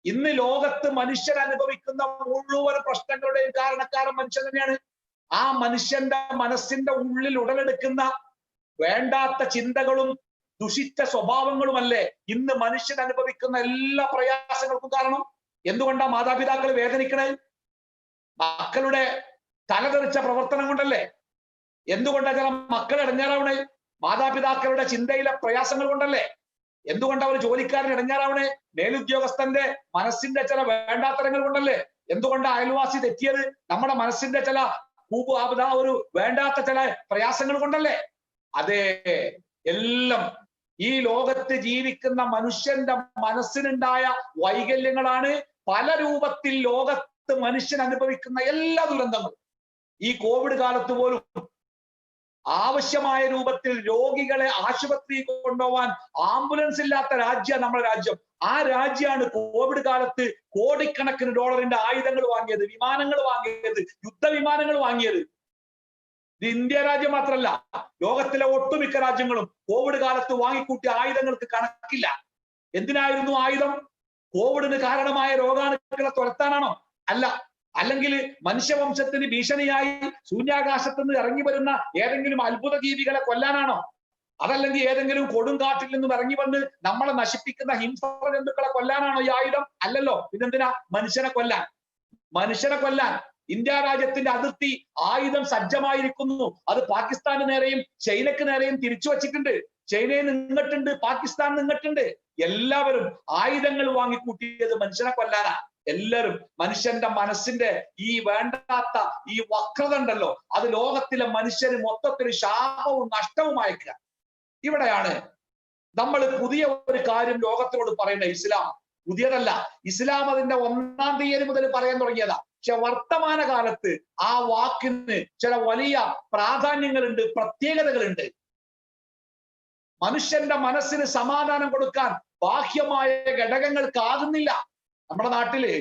ഇന്ന് ലോകത്ത് മനുഷ്യർ അനുഭവിക്കുന്ന മുഴുവൻ പ്രശ്നങ്ങളുടെയും കാരണക്കാരൻ മനുഷ്യൻ തന്നെയാണ്. ആ മനുഷ്യന്റെ മനസ്സിന്റെ ഉള്ളിൽ ഉടലെടുക്കുന്ന വേണ്ടാത്ത ചിന്തകളും ദുഷിച്ച സ്വഭാവങ്ങളുമല്ലേ ഇന്ന് മനുഷ്യൻ അനുഭവിക്കുന്ന എല്ലാ പ്രയാസങ്ങൾക്കും കാരണം. എന്തുകൊണ്ടാ മാതാപിതാക്കൾ വേദനിക്കണേ? മക്കളുടെ തലതെറിച്ച പ്രവർത്തനം കൊണ്ടല്ലേ? എന്തുകൊണ്ടാണ് ചില മക്കൾ ഇടങ്ങാറാവണേ? മാതാപിതാക്കളുടെ ചിന്തയിലെ പ്രയാസങ്ങൾ കൊണ്ടല്ലേ? എന്തുകൊണ്ട് അവർ ജോലിക്കാരൻ ഇടങ്ങാറാവണേ? മേലുദ്യോഗസ്ഥന്റെ മനസ്സിന്റെ ചില വേണ്ടാത്തരങ്ങൾ കൊണ്ടല്ലേ? എന്തുകൊണ്ട് അയൽവാസി തെറ്റിയത്? നമ്മുടെ മനസ്സിന്റെ ചില ഒരു വേണ്ടാത്ത ചില പ്രയാസങ്ങൾ കൊണ്ടല്ലേ? അതെ, എല്ലാം ഈ ലോകത്ത് ജീവിക്കുന്ന മനുഷ്യന്റെ മനസ്സിനുണ്ടായ വൈകല്യങ്ങളാണ് പല രൂപത്തിൽ ലോകത്ത് മനുഷ്യൻ അനുഭവിക്കുന്ന എല്ലാ ദുരന്തങ്ങളും. ഈ കോവിഡ് കാലത്ത് പോലും ആവശ്യമായ രൂപത്തിൽ രോഗികളെ ആശുപത്രിയിൽ കൊണ്ടുപോകാൻ ആംബുലൻസ് ഇല്ലാത്ത രാജ്യമാണ് നമ്മുടെ രാജ്യം. ആ രാജ്യമാണ് കോവിഡ് കാലത്ത് കോടിക്കണക്കിന് ഡോളറിന്റെ ആയുധങ്ങൾ വാങ്ങിയത്, വിമാനങ്ങൾ വാങ്ങിയത്, യുദ്ധവിമാനങ്ങൾ വാങ്ങിയത്. ഇത് ഇന്ത്യ രാജ്യം മാത്രമല്ല, ലോകത്തിലെ ഒട്ടുമിക്ക രാജ്യങ്ങളും കോവിഡ് കാലത്ത് വാങ്ങിക്കൂട്ടിയ ആയുധങ്ങൾക്ക് കണക്കില്ല. എന്തിനായിരുന്നു ആയുധം? കോവിഡിന് കാരണമായ രോഗാണുക്കളെ തുരത്താനാണോ? അല്ല. അല്ലെങ്കിൽ മനുഷ്യവംശത്തിന് ഭീഷണിയായി ശൂന്യാകാശത്ത് നിന്ന് ഇറങ്ങി വരുന്ന ഏതെങ്കിലും അത്ഭുത ജീവികളെ കൊല്ലാനാണോ? അതല്ലെങ്കിൽ ഏതെങ്കിലും കൊടുങ്കാട്ടിൽ നിന്നും ഇറങ്ങി വന്ന് നമ്മളെ നശിപ്പിക്കുന്ന ഹിംസ്ര ജന്തുക്കളെ കൊല്ലാനാണോ ഈ ആയുധം? അല്ലല്ലോ. ഇതെന്തിനാ? മനുഷ്യനെ കൊല്ലാൻ. മനുഷ്യനെ കൊല്ലാൻ ഇന്ത്യ രാജ്യത്തിന്റെ അതിർത്തി ആയുധം സജ്ജമായിരിക്കുന്നു. അത് പാകിസ്ഥാന് നേരെയും ചൈനക്ക് നേരെയും തിരിച്ചു വച്ചിട്ടുണ്ട്. ചൈനയിൽ നിന്നിട്ടുണ്ട്, പാകിസ്ഥാൻ നിന്നിട്ടുണ്ട്. എല്ലാവരും ആയുധങ്ങൾ വാങ്ങിക്കൂട്ടിയത് മനുഷ്യനെ കൊല്ലാനാ. എല്ലാവരും മനുഷ്യന്റെ മനസ്സിന്റെ ഈ വേണ്ടാത്ത ഈ വക്രത ഉണ്ടല്ലോ, അത് ലോകത്തിലെ മനുഷ്യന് മൊത്തത്തിൽ ശാപവും നഷ്ടവും അയക്കുക. ഇവിടെയാണ് നമ്മൾ പുതിയ ഒരു കാര്യം ലോകത്തിനോട് പറയേണ്ടത്. ഇസ്ലാം പുതിയതല്ല. ഇസ്ലാം അതിന്റെ 1-ാം തീയതി മുതൽ പറയാൻ തുടങ്ങിയതാ. പക്ഷെ വർത്തമാന കാലത്ത് ആ വാക്കിന് ചില വലിയ പ്രാധാന്യങ്ങളുണ്ട്, പ്രത്യേകതകളുണ്ട്. മനുഷ്യന്റെ മനസ്സിന് സമാധാനം കൊടുക്കാൻ ബാഹ്യമായ ഘടകങ്ങൾക്കാകുന്നില്ല. നമ്മുടെ നാട്ടില്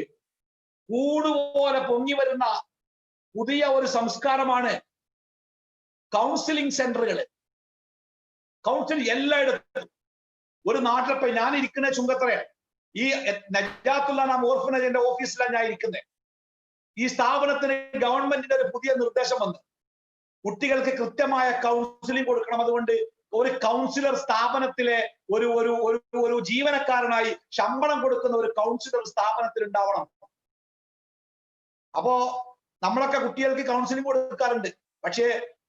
കൂടുപോലെ പൊങ്ങി വരുന്ന പുതിയ ഒരു സംസ്കാരമാണ് കൗൺസിലിംഗ് സെന്ററുകൾ. കൗൺസിലിംഗ് എല്ലായിടത്തും. ഒരു നാട്ടിലിപ്പോ ഞാൻ ഇരിക്കുന്ന ചുങ്കത്തറയാണ്. ഈ നജാത്തുള്ള ഓർഫനേജിന്റെ ഓഫീസിലാണ് ഞാൻ ഇരിക്കുന്നത്. ഈ സ്ഥാപനത്തിന് ഗവൺമെന്റിന്റെ ഒരു പുതിയ നിർദ്ദേശം വന്നു. കുട്ടികൾക്ക് കൃത്യമായ കൗൺസിലിംഗ് കൊടുക്കണം. അതുകൊണ്ട് ഒരു കൗൺസിലർ സ്ഥാപനത്തിലെ ഒരു ജീവനക്കാരനായി ശമ്പളം കൊടുക്കുന്ന ഒരു കൗൺസിലർ സ്ഥാപനത്തിൽ ഉണ്ടാവണം. അപ്പോ നമ്മളൊക്കെ കുട്ടികൾക്ക് കൗൺസിലിംഗ് കൊടുക്കാറുണ്ട്. പക്ഷേ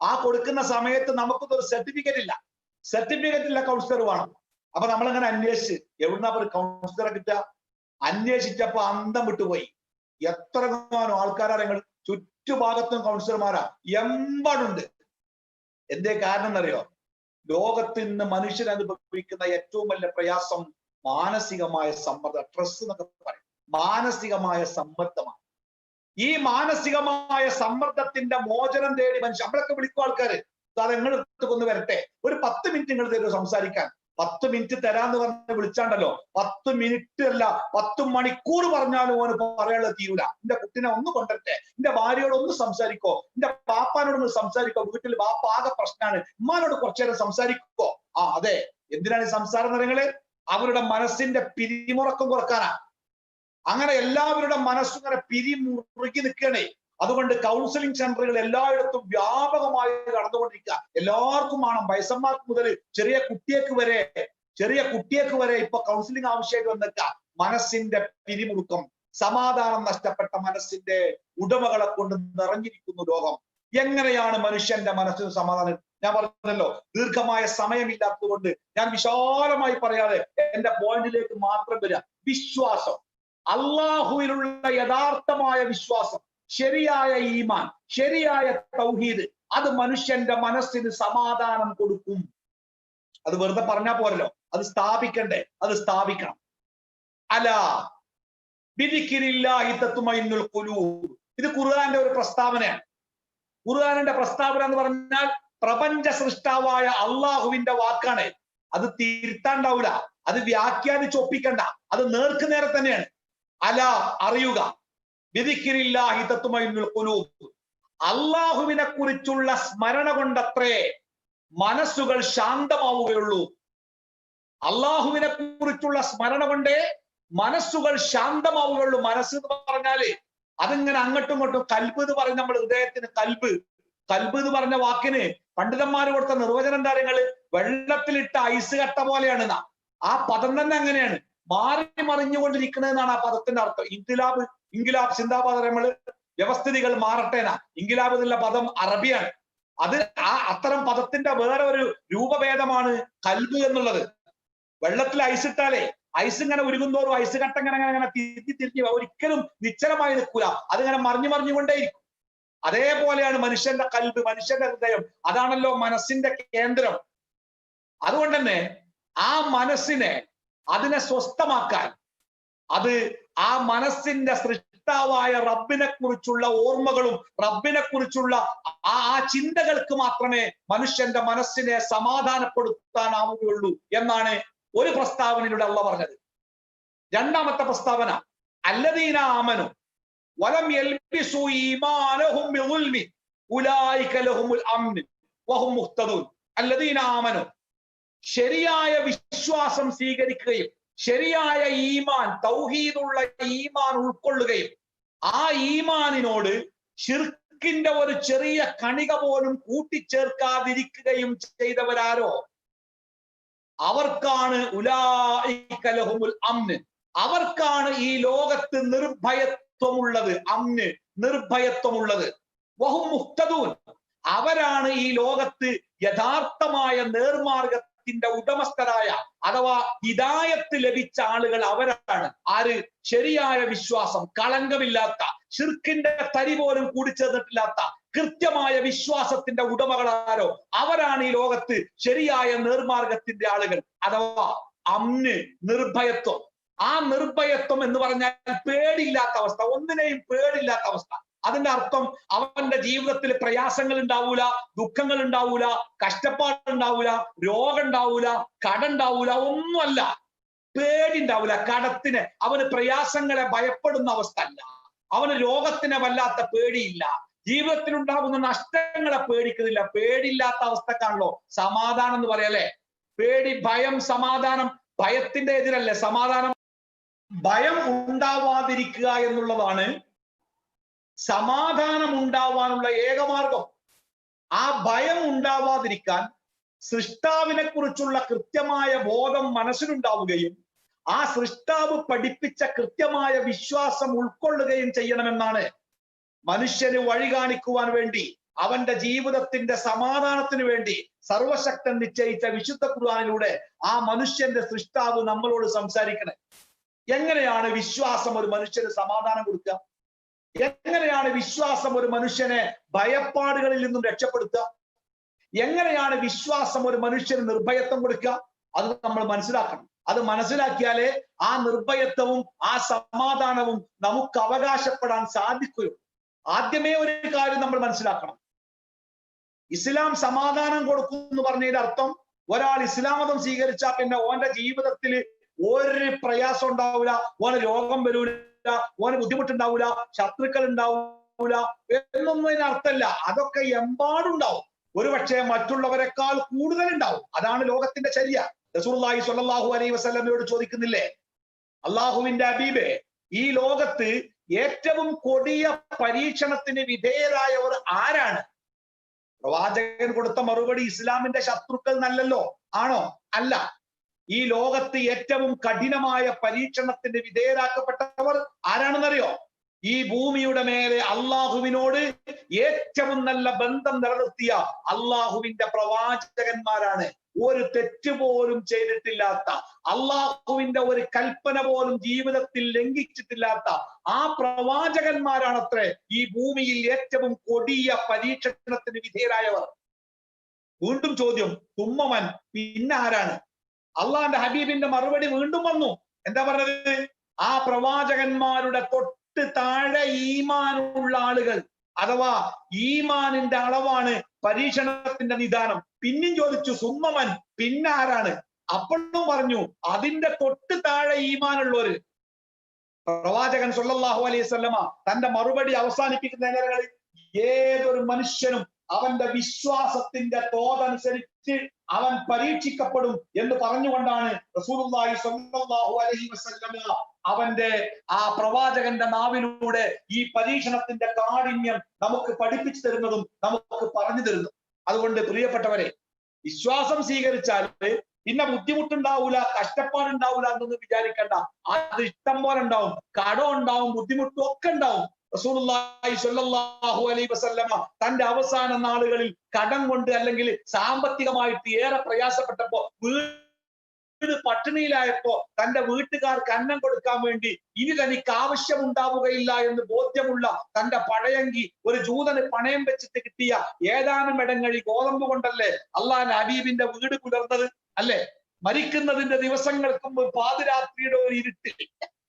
ആ കൊടുക്കുന്ന സമയത്ത് നമുക്കൊരു സർട്ടിഫിക്കറ്റ് ഇല്ല. സർട്ടിഫിക്കറ്റ് ഇല്ല, കൗൺസിലർ വേണം. അപ്പൊ നമ്മളിങ്ങനെ അന്വേഷിച്ച് എവിടുന്നാ ഒരു കൗൺസിലറെ കിട്ടുക? അന്വേഷിച്ചപ്പോ അന്തം വിട്ടുപോയി. എത്ര ആൾക്കാരാ നിങ്ങൾ ചുറ്റുഭാഗത്തും കൗൺസിലർമാരാ, എമ്പാടുണ്ട്. എന്തേ കാരണം എന്നറിയോ? ലോകത്ത് ഇന്ന് മനുഷ്യൻ അനുഭവിക്കുന്ന ഏറ്റവും വലിയ പ്രയാസം മാനസികമായ സമ്മർദ്ദം, സ്ട്രെസ് എന്നൊക്കെ പറയും. മാനസികമായ സമ്മർദ്ദമാണ്. ഈ മാനസികമായ സമ്മർദ്ദത്തിന്റെ മോചനം തേടി മനുഷ്യൻ നമ്മളൊക്കെ വിളിക്കും ആൾക്കാര്. സാർ നിങ്ങൾ എടുത്തുകൊണ്ട് വരട്ടെ, ഒരു 10 മിനിറ്റ് നിങ്ങൾ തരുമോ സംസാരിക്കാൻ? 10 മിനിറ്റ് തരാന്ന് പറഞ്ഞ് വിളിച്ചാണ്ടല്ലോ, 10 മിനിറ്റ് അല്ല 10 മണിക്കൂർ പറഞ്ഞാലും ഓന് പറയാനുള്ള തീരൂല. എന്റെ കുട്ടിനെ ഒന്ന് കൊണ്ടുവരട്ടെ, എന്റെ ഭാര്യയോട് ഒന്ന് സംസാരിക്കോ, എന്റെ പാപ്പാനോടൊന്ന് സംസാരിക്കോ, വീട്ടിൽ പാപ്പ ആകെ പ്രശ്നമാണ്, ഉമ്മാനോട് കുറച്ചു നേരം സംസാരിക്കോ. ആ അതെ, എന്തിനാണ് ഈ സംസാരം നിറങ്ങള്? അവരുടെ മനസ്സിന്റെ പിരിമുറക്കം കുറക്കാനാ. അങ്ങനെ എല്ലാവരുടെ മനസ്സും ഇങ്ങനെ പിരിമുറുകി നിൽക്കണേ. അതുകൊണ്ട് കൗൺസിലിംഗ് സെന്ററുകൾ എല്ലായിടത്തും വ്യാപകമായി നടന്നുകൊണ്ടിരിക്കുക. എല്ലാവർക്കും വേണം, വയസ്സന്മാർക്ക് മുതൽ ചെറിയ കുട്ടിയേക്ക് വരെ ഇപ്പൊ കൗൺസിലിംഗ് ആവശ്യമായിട്ട് വന്നേക്കാം. മനസ്സിന്റെ പിരിമുറുക്കം, സമാധാനം നഷ്ടപ്പെട്ട മനസ്സിന്റെ ഉടമകളെ കൊണ്ട് നിറഞ്ഞിരിക്കുന്നു ലോകം. എങ്ങനെയാണ് മനുഷ്യന്റെ മനസ്സിന് സമാധാനം? ഞാൻ പറഞ്ഞല്ലോ, ദീർഘമായ സമയമില്ലാത്തത് കൊണ്ട് ഞാൻ വിശാലമായി പറയാതെ എന്റെ പോയിന്റിലേക്ക് മാത്രം വരിക. വിശ്വാസം, അള്ളാഹുവിലുള്ള യഥാർത്ഥമായ വിശ്വാസം, ശരിയായ ഈമാൻ, ശരിയായ തൗഹീദ്, അത് മനുഷ്യന്റെ മനസ്സിന് സമാധാനം കൊടുക്കും. അത് വെറുതെ പറഞ്ഞാൽ പോരല്ലോ, അത് സ്ഥാപിക്കണ്ടേ, അത് സ്ഥാപിക്കണം. അലാ ബിദിക്രില്ലാഹി തത്മഇന്നുൽ ഖുലൂബ്. ഇത് ഖുർആന്റെ ഒരു പ്രസ്താവനയാണ്. ഖുർആനിന്റെ പ്രസ്താവന എന്ന് പറഞ്ഞാൽ പ്രപഞ്ച സൃഷ്ടാവായ അള്ളാഹുവിന്റെ വാക്കാണ്. അത് തിരുത്താണ്ടാവൂല, അത് വ്യാഖ്യാനിച്ചൊപ്പിക്കണ്ട, അത് നേർക്ക് നേരെ തന്നെയാണ്. അല അറിയുക, ബിദിക്രില്ലാഹി തത്മഇന്നുൽ ഖുലൂബ്, അള്ളാഹുവിനെ കുറിച്ചുള്ള സ്മരണ കൊണ്ടത്രേ മനസ്സുകൾ ശാന്തമാവുകയുള്ളൂ. അള്ളാഹുവിനെ കുറിച്ചുള്ള സ്മരണ കൊണ്ടേ മനസ്സുകൾ ശാന്തമാവുകയുള്ളൂ. മനസ്സ് എന്ന് പറഞ്ഞാല് അതിങ്ങനെ അങ്ങോട്ടും ഇങ്ങോട്ടും, കൽബ് എന്ന് പറഞ്ഞ നമ്മൾ ഹൃദയത്തിന് കൽബ് എന്ന് പറഞ്ഞ വാക്കിന് പണ്ഡിതന്മാർ കൊടുത്ത നിർവചനം എന്താ നിങ്ങള്? വെള്ളത്തിലിട്ട ഐസ് കട്ട പോലെയാണ്. ആ പദം തന്നെ അങ്ങനെയാണ്, മാറി മറിഞ്ഞുകൊണ്ടിരിക്കണെന്നാണ് ആ പദത്തിന്റെ അർത്ഥം. ഇൻകിലാബ് സിന്ദാബാദ് നമ്മള് വ്യവസ്ഥിതികൾ മാറട്ടേന. ഇൻകിലാബ് എന്നുള്ള പദം അറബിയാണ്. അത് അത്തരം പദത്തിന്റെ വേറെ ഒരു രൂപഭേദമാണ് കൽബ് എന്നുള്ളത്. വെള്ളത്തിൽ ഐസ് ഇട്ടാലേ ഐസ് ഇങ്ങനെ ഉരുകുന്തോറും ഐസ് കട്ട ഇങ്ങനെ തിരിഞ്ഞ് ഒരിക്കലും നിശ്ചലമായി നിൽക്കൂല, അതിങ്ങനെ മറിഞ്ഞുകൊണ്ടേയിരിക്കും. അതേപോലെയാണ് മനുഷ്യന്റെ കൽബ്, മനുഷ്യന്റെ ഹൃദയം. അതാണല്ലോ മനസ്സിന്റെ കേന്ദ്രം. അതുകൊണ്ട് തന്നെ ആ മനസ്സിനെ, അതിനെ സ്വസ്ഥമാക്കാൻ, അത് ആ മനസ്സിന്റെ സൃഷ്ടാവായ റബ്ബിനെ കുറിച്ചുള്ള ഓർമ്മകളും റബ്ബിനെ കുറിച്ചുള്ള ആ ചിന്തകൾക്ക് മാത്രമേ മനുഷ്യന്റെ മനസ്സിനെ സമാധാനപ്പെടുത്താനാവുകയുള്ളൂ എന്നാണ് ഒരു പ്രസ്താവനയിലൂടെ അള്ളാഹ് പറഞ്ഞത്. രണ്ടാമത്തെ പ്രസ്താവന, അല്ലദീന ആമനു വലം യൽബിസു ഈമാനഹും ബിളുൽമി ഉലൈക ലഹുമുൽ അംൻ വഹും മുഹ്തദൂൻ. അല്ലദീന ആമനു, ശരിയായ വിശ്വാസം സ്വീകരിക്കുകയും ശരിയായ ഈമാൻ, തൗഹീദുള്ള ഈമാൻ ഉൾക്കൊള്ളുകയും ആ ഈമാനിനോട് ശിർക്കിന്റെ ഒരു ചെറിയ കണിക പോലും കൂട്ടിച്ചേർക്കാതിരിക്കുകയും ചെയ്തവരാരോ അവർക്കാണ് ഉലൈക ലഹുമുൽ അംൻ, അവർക്കാണ് ഈ ലോകത്ത് നിർഭയത്വമുള്ളത്. അംന്, നിർഭയത്വമുള്ളത്. വഹും മുഹ്തദൂൻ, അവരാണ് ഈ ലോകത്ത് യഥാർത്ഥമായ നേർമാർഗത്തിന്റെ ഉടമസ്ഥരായ, അഥവാ ഹിദായത്ത് ലഭിച്ച ആളുകൾ അവരാണ്. ആര്? ശരിയായ വിശ്വാസം, കളങ്കമില്ലാത്ത, ശിർക്കിന്റെ തരി പോലും കൂടിച്ചേർന്നിട്ടില്ലാത്ത കൃത്യമായ വിശ്വാസത്തിന്റെ ഉടമകളാരോ അവരാണ് ഈ ലോകത്ത് ശരിയായ നേർമാർഗത്തിന്റെ ആളുകൾ. അഥവാ അംന്, നിർഭയത്വം. ആ നിർഭയത്വം എന്ന് പറഞ്ഞാൽ പേടിയില്ലാത്ത അവസ്ഥ, ഒന്നിനെയും പേടിയില്ലാത്ത അവസ്ഥ. അതിന്റെ അർത്ഥം അവന്റെ ജീവിതത്തിൽ പ്രയാസങ്ങൾ ഉണ്ടാവൂല, ദുഃഖങ്ങൾ ഉണ്ടാവൂല, കഷ്ടപ്പാടുണ്ടാവൂല, രോഗം ഉണ്ടാവൂല, കടണ്ടാവൂല, ഒന്നുമല്ല. പേടി ഉണ്ടാവൂല. കടത്തിന്, അവന് പ്രയാസങ്ങളെ ഭയപ്പെടുന്ന അവസ്ഥ അല്ല, അവന് രോഗത്തിനെ വല്ലാത്ത പേടിയില്ല, ജീവിതത്തിൽ ഉണ്ടാകുന്ന നഷ്ടങ്ങളെ പേടിക്കുന്നില്ല. പേടിയില്ലാത്ത അവസ്ഥക്കാണല്ലോ സമാധാനം എന്ന് പറയല്ലേ. പേടി, ഭയം, സമാധാനം. ഭയത്തിന്റെ എതിരല്ലേ സമാധാനം. ഭയം ഉണ്ടാവാതിരിക്കുക എന്നുള്ളതാണ് സമാധാനം ഉണ്ടാവാനുള്ള ഏകമാർഗം. ആ ഭയം ഉണ്ടാവാതിരിക്കാൻ സൃഷ്ടാവിനെ കുറിച്ചുള്ള കൃത്യമായ ബോധം മനസ്സിലുണ്ടാവുകയും ആ സൃഷ്ടാവ് പഠിപ്പിച്ച കൃത്യമായ വിശ്വാസം ഉൾക്കൊള്ളുകയും ചെയ്യണമെന്നാണ് മനുഷ്യന് വഴി കാണിക്കുവാൻ വേണ്ടി, അവന്റെ ജീവിതത്തിന്റെ സമാധാനത്തിന് വേണ്ടി സർവശക്തൻ നിശ്ചയിച്ച വിശുദ്ധ ഖുർആനിലൂടെ ആ മനുഷ്യന്റെ സൃഷ്ടാവ് നമ്മളോട് സംസാരിക്കണേ. എങ്ങനെയാണ് വിശ്വാസം ഒരു മനുഷ്യന് സമാധാനം കൊടുക്കുക? എങ്ങനെയാണ് വിശ്വാസം ഒരു മനുഷ്യനെ ഭയപ്പാടുകളിൽ നിന്നും രക്ഷപ്പെടുത്തുക? എങ്ങനെയാണ് വിശ്വാസം ഒരു മനുഷ്യന് നിർഭയത്വം കൊടുക്കുക? അത് നമ്മൾ മനസ്സിലാക്കണം. അത് മനസ്സിലാക്കിയാലേ ആ നിർഭയത്വവും ആ സമാധാനവും നമുക്ക് അവകാശപ്പെടാൻ സാധിക്കുകയുള്ളൂ. ആദ്യമേ ഒരു കാര്യം നമ്മൾ മനസ്സിലാക്കണം. ഇസ്ലാം സമാധാനം കൊടുക്കും എന്ന് പറഞ്ഞതിന്റെ അർത്ഥം, ഒരാൾ ഇസ്ലാം മതം സ്വീകരിച്ചാൽ പിന്നെ ഓന്റെ ജീവിതത്തിൽ ഒരു പ്രയാസം ഉണ്ടാവില്ല, ഓന് രോഗം വരൂല, ഓന് ബുദ്ധിമുട്ടുണ്ടാവൂല, ശത്രുക്കൾ ഉണ്ടാവൂല എന്നൊന്നും അതിന് അർത്ഥമല്ല. അതൊക്കെ എമ്പാടുണ്ടാവും, ഒരുപക്ഷെ മറ്റുള്ളവരെക്കാൾ കൂടുതൽ ഉണ്ടാവും. അതാണ് ലോകത്തിന്റെ ചര്യ. റസൂലുള്ളാഹി സ്വല്ലല്ലാഹു അലൈഹി വസല്ലമയോട് ചോദിക്കുന്നില്ലേ, അള്ളാഹുവിന്റെ ഹബീബേ, ഈ ലോകത്ത് ഏറ്റവും കൊടിയ പരീക്ഷണത്തിന് വിധേയരായവർ ആരാണ്? പ്രവാചകൻ കൊടുത്ത മറുപടി ഇസ്ലാമിന്റെ ശത്രുക്കൾ നല്ലല്ലോ. ആണോ? അല്ല. ഈ ലോകത്ത് ഏറ്റവും കഠിനമായ പരീക്ഷണത്തിന് വിധേയരാക്കപ്പെട്ടവർ ആരാണെന്നറിയോ? ഈ ഭൂമിയുടെ മേലെ അള്ളാഹുവിനോട് ഏറ്റവും നല്ല ബന്ധം നിലനിർത്തിയ അള്ളാഹുവിന്റെ പ്രവാചകന്മാരാണ്. ഒരു തെറ്റ് പോലും ചെയ്തിട്ടില്ലാത്ത, അള്ളാഹുവിന്റെ ഒരു കൽപ്പന പോലും ജീവിതത്തിൽ ലംഘിച്ചിട്ടില്ലാത്ത ആ പ്രവാചകന്മാരാണത്രേ ഈ ഭൂമിയിൽ ഏറ്റവും കൊടിയ പരീക്ഷണത്തിന് വിധേയരായവർ. വീണ്ടും ചോദ്യം, തുമ്മമൻ, പിന്നെ ആരാണ്? അള്ളാന്റെ ഹബീബിന്റെ മറുപടി വീണ്ടും വന്നു. എന്താ പറഞ്ഞത്? ആ പ്രവാചകന്മാരുടെ തൊട്ട് താഴെ ഈമാനുള്ള ആളുകൾ, അഥവാ ഈമാനിന്റെ അളവാണ് പരീക്ഷണത്തിന്റെ നിദാനം. പിന്നെയും ചോദിച്ചു, സുമ്മമൻ, പിന്നെ ആരാണ്? അപ്പോഴും പറഞ്ഞു അതിന്റെ തൊട്ട് താഴെ ഈമാനുള്ളവര്. പ്രവാചകൻ സല്ലല്ലാഹു അലൈഹി വസല്ലമ തന്റെ മറുപടി അവസാനിപ്പിക്കുന്ന നേരങ്ങളിൽ ഏതൊരു മനുഷ്യനും അവന്റെ വിശ്വാസത്തിന്റെ തോതനുസരിച്ച് അവൻ പരീക്ഷിക്കപ്പെടും എന്ന് പറഞ്ഞുകൊണ്ടാണ് റസൂലുള്ളാഹി സ്വല്ലല്ലാഹു അലൈഹി വസല്ലമ അവന്റെ ആ പ്രവാചകന്റെ നാവിലൂടെ ഈ പരീക്ഷണത്തിന്റെ കാഠിന്യം നമുക്ക് പഠിപ്പിച്ചു തരുന്നതും നമുക്ക് പറഞ്ഞു തരുന്നതും. അതുകൊണ്ട് പ്രിയപ്പെട്ടവരെ, വിശ്വാസം സ്വീകരിച്ചാൽ പിന്നെ ബുദ്ധിമുട്ടുണ്ടാവൂല, കഷ്ടപ്പാടുണ്ടാവൂല എന്നൊന്നും വിചാരിക്കേണ്ട. അത് ഇഷ്ടം പോലെ ഉണ്ടാവും. കടം ഉണ്ടാവും, ബുദ്ധിമുട്ടും ഒക്കെ ഉണ്ടാവും. റസൂലുള്ളാഹി സ്വല്ലല്ലാഹു അലൈഹി വസല്ലമ തന്റെ അവസാന നാളുകളിൽ കടം കൊണ്ട് അല്ലെങ്കിൽ സാമ്പത്തികമായിട്ട് ഏറെ പ്രയാസപ്പെട്ടപ്പോ, വീട് പട്ടിണിയിലായപ്പോ തന്റെ വീട്ടുകാർക്ക് അന്നം കൊടുക്കാൻ വേണ്ടി ഇനി തനിക്ക് ആവശ്യമുണ്ടാവുകയില്ല എന്ന് ബോധ്യമുള്ള തന്റെ പഴയങ്കി ഒരു ജൂതന് പണയം വെച്ചിട്ട് കിട്ടിയ ഏതാനും ഇടങ്ങഴി ഗോതമ്പ് കൊണ്ടല്ലേ അള്ളാഹുവിന്റെ ഹബീബിന്റെ വീട് പുലർന്നത് അല്ലെ? മരിക്കുന്നതിന്റെ ദിവസങ്ങൾക്ക് മുമ്പ് പാതിരാത്രിയുടെ ഒരു ഇരുട്ടിൽ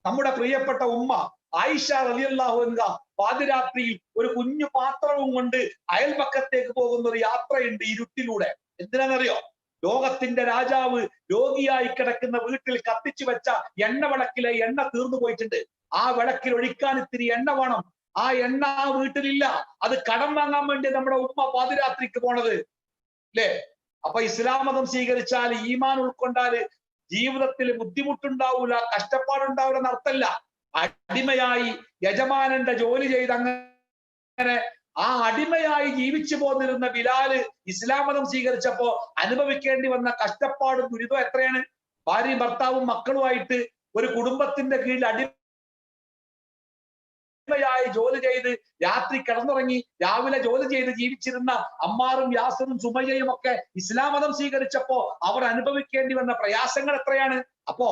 നമ്മുടെ പ്രിയപ്പെട്ട ഉമ്മ ആയിഷ റളിയല്ലാഹു അൻഹ പാതിരാത്രിയിൽ ഒരു കുഞ്ഞു പാത്രവും കൊണ്ട് അയൽപക്കത്തേക്ക് പോകുന്ന ഒരു യാത്രയുണ്ട് ഇരുട്ടിലൂടെ. എന്തിനാണെന്നറിയോ? ലോകത്തിന്റെ രാജാവ് രോഗിയായി കിടക്കുന്ന വീട്ടിൽ കത്തിച്ചു വെച്ച എണ്ണ വിളക്കിലെ എണ്ണ തീർന്നു പോയിട്ടുണ്ട്. ആ വിളക്കിൽ ഒഴിക്കാൻ ഇത്തിരി എണ്ണ വേണം. ആ എണ്ണ ആ വീട്ടിലില്ല. അത് കടം വാങ്ങാൻ വേണ്ടി നമ്മുടെ ഉമ്മ പാതിരാത്രിക്ക് പോണത് അല്ലേ? അപ്പൊ ഇസ്ലാം മതം സ്വീകരിച്ചാൽ, ഈമാൻ ഉൾക്കൊണ്ടാല് ജീവിതത്തിൽ ബുദ്ധിമുട്ടുണ്ടാവൂല, കഷ്ടപ്പാടുണ്ടാവൂല എന്നർത്ഥല്ല. അടിമയായി യജമാനന്റെ ജോലി ചെയ്ത് അങ്ങനെ ആ അടിമയായി ജീവിച്ചു പോന്നിരുന്ന ബിലാല് ഇസ്ലാം മതം സ്വീകരിച്ചപ്പോ അനുഭവിക്കേണ്ടി വന്ന കഷ്ടപ്പാടും ദുരിതവും എത്രയാണ്? ഭാര്യയും ഭർത്താവും മക്കളുമായിട്ട് ഒരു കുടുംബത്തിന്റെ കീഴിൽ അടിമയായി ജോലി ചെയ്ത് രാത്രി കിടന്നുറങ്ങി രാവിലെ ജോലി ചെയ്ത് ജീവിച്ചിരുന്ന അമ്മാറും യാസറും സുമയ്യയും ഒക്കെ ഇസ്ലാം മതം സ്വീകരിച്ചപ്പോ അവർ അനുഭവിക്കേണ്ടി വന്ന പ്രയാസങ്ങൾ എത്രയാണ്? അപ്പോ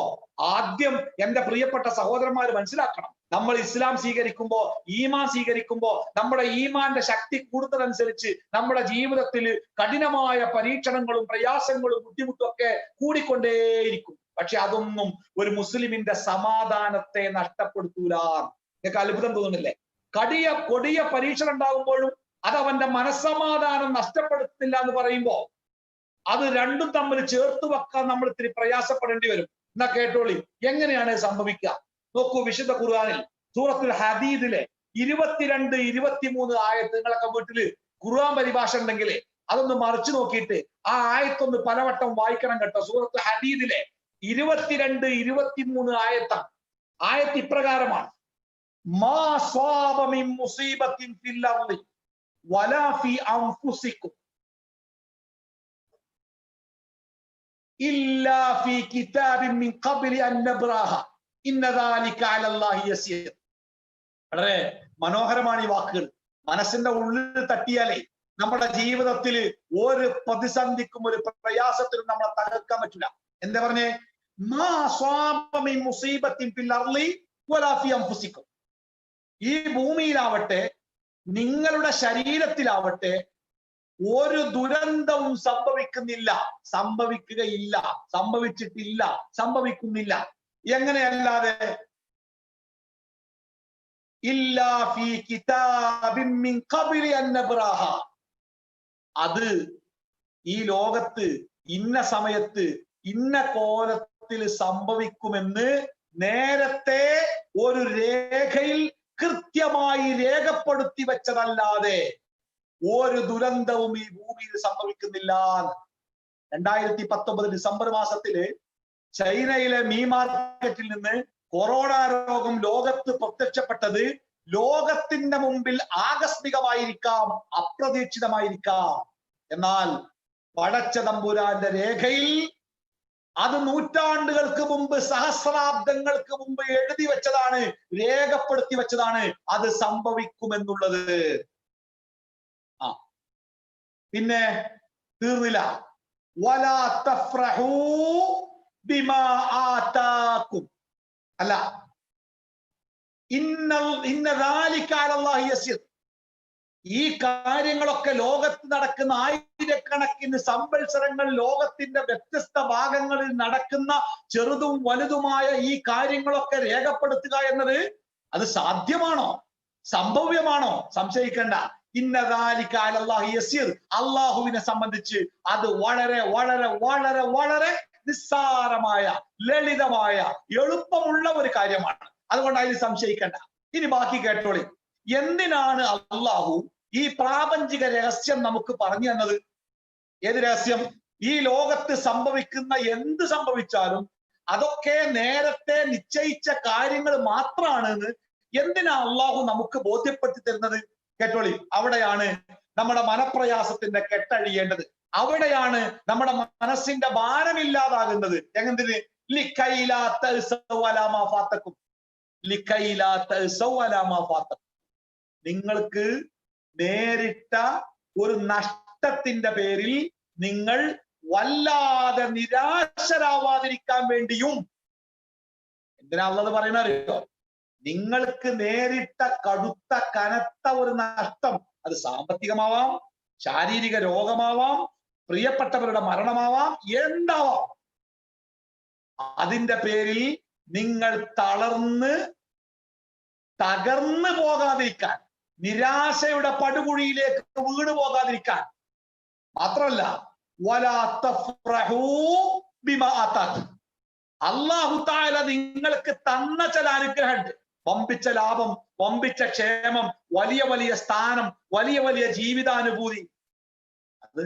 ആദ്യം എന്റെ പ്രിയപ്പെട്ട സഹോദരന്മാർ മനസ്സിലാക്കണം, നമ്മൾ ഇസ്ലാം സ്വീകരിക്കുമ്പോ, ഈമാൻ സ്വീകരിക്കുമ്പോ നമ്മുടെ ഈമാന്റെ ശക്തി കൂടുന്നതനുസരിച്ച് നമ്മുടെ ജീവിതത്തിൽ കഠിനമായ പരീക്ഷണങ്ങളും പ്രയാസങ്ങളും ബുദ്ധിമുട്ടും ഒക്കെ കൂടിക്കൊണ്ടേയിരിക്കും. പക്ഷെ അതൊന്നും ഒരു മുസ്ലിമിന്റെ സമാധാനത്തെ നഷ്ടപ്പെടുത്തൂല. നിങ്ങൾക്ക് അത്ഭുതം തോന്നുന്നില്ലേ? കൊടിയ പരീക്ഷണം ഉണ്ടാകുമ്പോഴും അത് അവന്റെ മനസ്സമാധാനം നഷ്ടപ്പെടുത്തില്ല എന്ന് പറയുമ്പോ അത് രണ്ടും തമ്മിൽ ചേർത്ത് വെക്കാൻ നമ്മൾ ഇത്തിരി പ്രയാസപ്പെടേണ്ടി വരും. എന്നാ കേട്ടോളി, എങ്ങനെയാണ് സംഭവിക്കുക? നോക്കൂ, വിശുദ്ധ ഖുർആനിൽ സൂറത്തുൽ ഹദീദിലെ 22, 23 ആയത്ത്, നിങ്ങളൊക്കെ വീട്ടില് ഖുർആൻ പരിഭാഷ ഉണ്ടെങ്കിൽ അതൊന്ന് മറിച്ചു നോക്കിയിട്ട് ആ ആയത്തൊന്ന് പലവട്ടം വായിക്കണം കേട്ടോ. സൂറത്തുൽ ഹദീദിലെ 22, 23 ആയത്താണ്. ആയത്ത് ഇപ്രകാരമാണ്: മാ സ്വാബ മിൻ മുസീബത്തിൻ ഫിൽ അർളി വലാ ഫി അൻഫുസികും ഇല്ലാ ഫി കിതാബിൻ മിൻ ഖബ്ലി അൻ നബ്റാഹ ഇന്ന ദാലിക അലല്ലാഹി യസീർ. വളരെ മനോഹരമാണ് ഈ വാക്കുകൾ. മനസ്സിന്റെ ഉള്ളിൽ തട്ടിയാലേ നമ്മുടെ ജീവിതത്തിൽ ഒരു പ്രതിസന്ധിക്കും ഒരു പ്രയാസത്തിനും നമ്മളെ തകർക്കാൻ പറ്റില്ല. എന്താ പറഞ്ഞേ? മാ സ്വാബ മിൻ മുസീബത്തിൻ ഫിൽ അർളി വലാ ഫി അൻഫുസികും. ഈ ഭൂമിയിലാവട്ടെ നിങ്ങളുടെ ശരീരത്തിലാവട്ടെ ഒരു ദുരന്തവും സംഭവിക്കുന്നില്ല, സംഭവിക്കുകയില്ല, സംഭവിച്ചിട്ടില്ല, സംഭവിക്കുന്നില്ല. എങ്ങനെയല്ലാതെ? ഇല്ലാ ഫീ കിതാബിൻ മിൻ ഖബ്ലി അൻ നബ്റാഹ. അത് ഈ ലോകത്ത് ഇന്ന സമയത്ത് ഇന്ന കോലത്തിൽ സംഭവിക്കുമെന്ന് നേരത്തെ ഒരു രേഖയിൽ കൃത്യമായി രേഖപ്പെടുത്തി വെച്ചതല്ലാതെ ഒരു ദുരന്തവും ഈ ഭൂമിയിൽ സംഭവിക്കുന്നില്ല. 2019 ഡിസംബർ മാസത്തില് ചൈനയിലെ മീ മാർക്കറ്റിൽ നിന്ന് കൊറോണ രോഗം ലോകത്ത് പ്രത്യക്ഷപ്പെട്ടത് ലോകത്തിന്റെ മുമ്പിൽ ആകസ്മികമായിരിക്കാം, അപ്രതീക്ഷിതമായിരിക്കാം. എന്നാൽ പടച്ച തമ്പുരാന്റെ രേഖയിൽ അത് നൂറ്റാണ്ടുകൾക്ക് മുമ്പ്, സഹസ്രാബ്ദങ്ങൾക്ക് മുമ്പ് എഴുതി വെച്ചതാണ്, രേഖപ്പെടുത്തി വെച്ചതാണ് അത് സംഭവിക്കുമെന്നുള്ളത്. പിന്നെ തീർന്നില്ല. വലാ തഫ്റഹൂ ബിമാ ആതാകും. അല്ല, ഇന്ന ദാലിക അലല്ലാഹി യസീർ. ഈ കാര്യങ്ങളൊക്കെ ലോകത്ത് നടക്കുന്ന ആയിരക്കണക്കിന് സംവത്സരങ്ങൾ ലോകത്തിന്റെ വ്യത്യസ്ത ഭാഗങ്ങളിൽ നടക്കുന്ന ചെറുതും വലുതുമായ ഈ കാര്യങ്ങളൊക്കെ രേഖപ്പെടുത്തുക എന്നത് അത് സാധ്യമാണോ? സംഭവ്യമാണോ? സംശയിക്കേണ്ട. ഇന്ന ദാലിക അലല്ലാഹി യസീർ. അള്ളാഹുവിനെ സംബന്ധിച്ച് അത് വളരെ വളരെ വളരെ വളരെ നിസ്സാരമായ, ലളിതമായ, എളുപ്പമുള്ള ഒരു കാര്യമാണ്. അതുകൊണ്ട് അതിൽ സംശയിക്കേണ്ട. ഇനി ബാക്കി കേട്ടോളി. എന്തിനാണ് അള്ളാഹു ഈ പ്രാപഞ്ചിക രഹസ്യം നമുക്ക് പറഞ്ഞു തന്നത്? ഏത് രഹസ്യം? ഈ ലോകത്ത് സംഭവിക്കുന്ന എന്ത് സംഭവിച്ചാലും അതൊക്കെ നേരത്തെ നിശ്ചയിച്ച കാര്യങ്ങൾ മാത്രമാണ് എന്ന് എന്തിനാ അള്ളാഹു നമുക്ക് ബോധ്യപ്പെടുത്തി തരുന്നത്? കേട്ടോളി. അവിടെയാണ് നമ്മുടെ മനപ്രയാസത്തിന്റെ കെട്ടഴിയേണ്ടത്. അവിടെയാണ് നമ്മുടെ മനസ്സിന്റെ ഭാരമില്ലാതാകുന്നത്. എങ്ങനെ? ലിക്കൈലാ തഅസൗ അലാ മാ ഫാതകും. ലിക്കൈലാ തഅസൗ അലാ മാ ഫാതകും. നിങ്ങൾക്ക് നേരിട്ട ഒരു നഷ്ടത്തിന്റെ പേരിൽ നിങ്ങൾ വല്ലാതെ നിരാശരാവാതിരിക്കാൻ വേണ്ടിയും. എന്തിനാ അല്ലാഹ് പറയുന്നത് അറിയോ? നിങ്ങൾക്ക് നേരിട്ട കടുത്ത കനത്ത ഒരു നഷ്ടം, അത് സാമ്പത്തികമാവാം, ശാരീരിക രോഗമാവാം, പ്രിയപ്പെട്ടവരുടെ മരണമാവാം, എന്താവാം. അതിന്റെ പേരിൽ നിങ്ങൾ തകർന്നു പോകാതിരിക്കാൻ, നിരാശയുടെ പടുകുഴിയിലേക്ക് വീണു പോകാതിരിക്കാൻ മാത്രമല്ല, വലാ തഫ്റഹൂ ബിമാ ആതാക്കും, അല്ലാഹു തആല നിങ്ങൾക്ക് തന്ന ചില അനുഗ്രഹമുണ്ട്. വമ്പിച്ച ലാഭം, വമ്പിച്ച ക്ഷേമം, വലിയ വലിയ സ്ഥാനം, വലിയ വലിയ ജീവിതാനുഭൂതി, അത്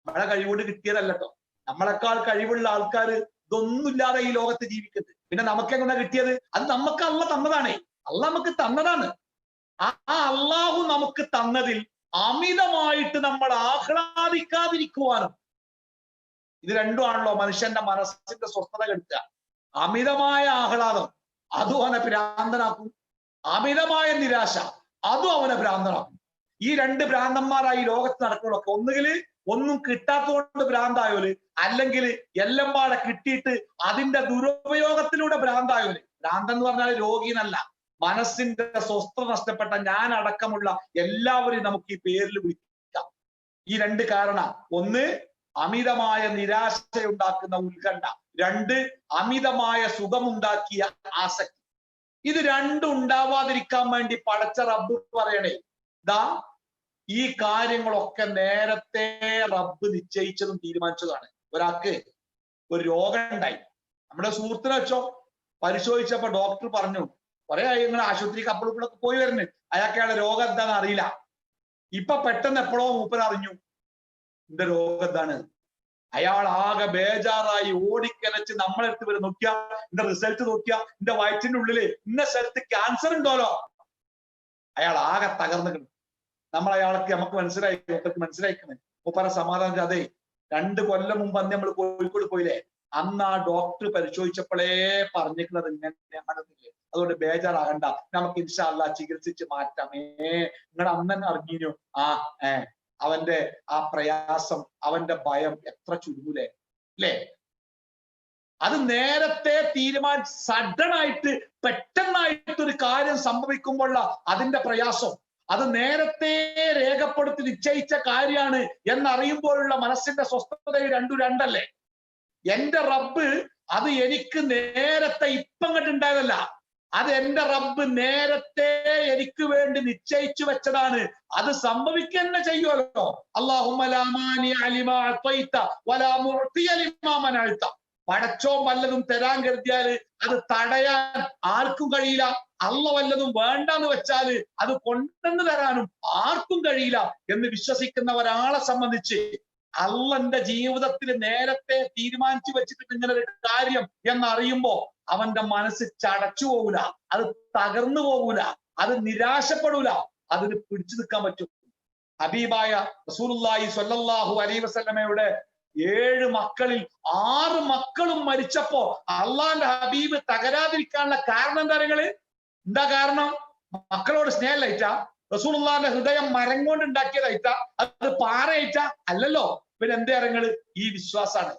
നമ്മളെ കഴിവുകൊണ്ട് കിട്ടിയതല്ലോ. നമ്മളെക്കാൾ കഴിവുള്ള ആൾക്കാർ ഇതൊന്നുമില്ലാതെ ഈ ലോകത്ത് ജീവിക്കുന്നത്. പിന്നെ നമുക്കെങ്ങനെ കിട്ടിയത്? അത് നമുക്ക് അള്ളാഹ് തന്നതാണേ. അള്ളാഹ് നമുക്ക് തന്നതാണ്. ആ അള്ളാഹു നമുക്ക് തന്നതിൽ അമിതമായിട്ട് നമ്മൾ ആഹ്ലാദിക്കാതിരിക്കുവാനും. ഇത് രണ്ടുമാണല്ലോ മനുഷ്യന്റെ മനസ്സിന്റെ സ്വസ്ഥത കെടുത്തുക. അമിതമായ ആഹ്ലാദം അതും അവനെ ഭ്രാന്തനാക്കും, അമിതമായ നിരാശ അതും അവനെ ഭ്രാന്തനാക്കും. ഈ രണ്ട് ഭ്രാന്തന്മാരായി ലോകത്ത് നടക്കുന്നതൊക്കെ ഒന്നുകിൽ ഒന്നും കിട്ടാത്തതുകൊണ്ട് ഭ്രാന്തായോല്, അല്ലെങ്കിൽ എല്ലാം പാടെ കിട്ടിയിട്ട് അതിന്റെ ദുരുപയോഗത്തിലൂടെ ഭ്രാന്തായോല്. ഭ്രാന്തൻ എന്ന് പറഞ്ഞാൽ രോഗീനല്ല, മനസ്സിന്റെ സ്വസ്ഥത നഷ്ടപ്പെട്ട ഞാൻ അടക്കമുള്ള എല്ലാവരെയും നമുക്ക് ഈ പേരിൽ വിളിക്കാം. ഈ രണ്ട് കാരണം: ഒന്ന്, അമിതമായ നിരാശയുണ്ടാക്കുന്ന ഉത്കണ്ഠ; രണ്ട്, അമിതമായ സുഖമുണ്ടാക്കിയ ആസക്തി. ഇത് രണ്ടും ഉണ്ടാവാതിരിക്കാൻ വേണ്ടി പടച്ച റബ്ബ് പറയണേ, ദാ ഈ കാര്യങ്ങളൊക്കെ നേരത്തെ റബ്ബ് നിശ്ചയിച്ചതും തീരുമാനിച്ചതാണ്. ഒരാൾക്ക് ഒരു രോഗം ഉണ്ടായി, നമ്മുടെ സുഹൃത്തിനെ വെച്ചോ, പരിശോധിച്ചപ്പോ ഡോക്ടർ പറഞ്ഞു, കുറെ ഇങ്ങനെ ആശുപത്രിക്ക് അപ്പോഴൊക്കെ പോയി വരുന്നു, അയാൾക്കയാളുടെ രോഗം എന്താണെന്ന് അറിയില്ല. ഇപ്പൊ പെട്ടെന്ന് എപ്പോഴോ മൂപ്പൻ അറിഞ്ഞു എന്റെ രോഗം എന്താണ്. അയാൾ ആകെ ബേജാറായി ഓടിക്കലച്ച് നമ്മളെടുത്ത് വരെ നോക്കിയാ, എന്റെ റിസൾട്ട് നോക്കിയാ, എന്റെ വയറ്റിന്റെ ഉള്ളില് ഇന്ന സ്ഥലത്ത് ക്യാൻസർ ഉണ്ടോലോ. അയാൾ ആകെ തകർന്നു. നമുക്ക് മനസ്സിലായി, മനസ്സിലായിക്കണേ മൂപ്പര സമാധാനം. അതെ, 2 കൊല്ലം മുമ്പ് അന്ന് നമ്മൾ കോഴിക്കോട് പോയില്ലേ, അന്ന് ആ ഡോക്ടർ പരിശോധിച്ചപ്പോഴേ പറഞ്ഞിരിക്കുന്നത് ഇങ്ങനെയാണെന്നില്ലേ. അതുകൊണ്ട് ബേജാറാകണ്ട, നമുക്ക് ഇൻഷാ അല്ലാഹ് ചികിത്സിച്ച് മാറ്റാമേ. നിങ്ങൾ അന്ന് തന്നെ അറിഞ്ഞു അവന്റെ ആ പ്രയാസം, അവന്റെ ഭയം എത്ര ചുരുങ്ങൂലേ അല്ലേ. അത് നേരത്തെ തീരുമാനിച്ച് സഡൻ ആയിട്ട് പെട്ടെന്നായിട്ടൊരു കാര്യം സംഭവിക്കുമ്പോഴുള്ള അതിന്റെ പ്രയാസം, അത് നേരത്തെ രേഖപ്പെടുത്തി നിശ്ചയിച്ച കാര്യമാണ് എന്നറിയുമ്പോഴുള്ള മനസ്സിന്റെ സ്വസ്ഥത രണ്ടല്ലേ. എന്റെ റബ്ബ് അത് എനിക്ക് നേരത്തെ ഇപ്പം കണ്ടുണ്ടായതല്ല, അത് എന്റെ റബ്ബ് നേരത്തെ എനിക്ക് വേണ്ടി നിശ്ചയിച്ചു വെച്ചതാണ്. അത് സംഭവിക്കുക തന്നെ ചെയ്യുമല്ലോ. അല്ലാഹുമ്മ ലാ മാനിഅ ലിമാ അഅ്തൈത വലാ മുഅ്തിയ ലിമാ മനഅ്ത. പടച്ചോൻ വല്ലതും തരാൻ കരുതിയാല് അത് തടയാൻ ആർക്കും കഴിയില്ല. അള്ള വല്ലതും വേണ്ടെന്ന് വെച്ചാല് അത് കൊണ്ടുവന്ന് തരാനും ആർക്കും കഴിയില്ല എന്ന് വിശ്വസിക്കുന്ന ഒരാളെ സംബന്ധിച്ച് അള്ളന്റെ ജീവിതത്തിൽ നേരത്തെ തീരുമാനിച്ചു വെച്ചിട്ട് ഇങ്ങനെ ഒരു കാര്യം എന്നറിയുമ്പോ അവന്റെ മനസ്സ് ചടച്ചു പോകൂല, അത് തകർന്നു പോകൂല, അത് നിരാശപ്പെടൂല, അതിന് പിടിച്ചു നിൽക്കാൻ പറ്റും. ഹബീബായ റസൂലുള്ളാഹി സ്വല്ലല്ലാഹു അലൈഹി വസല്ലമയുടെ 7 മക്കളിൽ 6 മക്കളും മരിച്ചപ്പോ അള്ളാന്റെ ഹബീബ് തകരാതിരിക്കാനുള്ള കാരണം എന്താ കാരണം? മക്കളോട് സ്നേഹമല്ലായിട്ടാ? റസൂലുള്ളാഹിന്റെ ഹൃദയം മരം കൊണ്ട് ഉണ്ടാക്കിയതായിട്ടാ? അത് പാറയായിട്ടാ? അല്ലല്ലോ. പിന്നെ എന്തേ അറിയങ്ങള്? ഈ വിശ്വാസാണ്.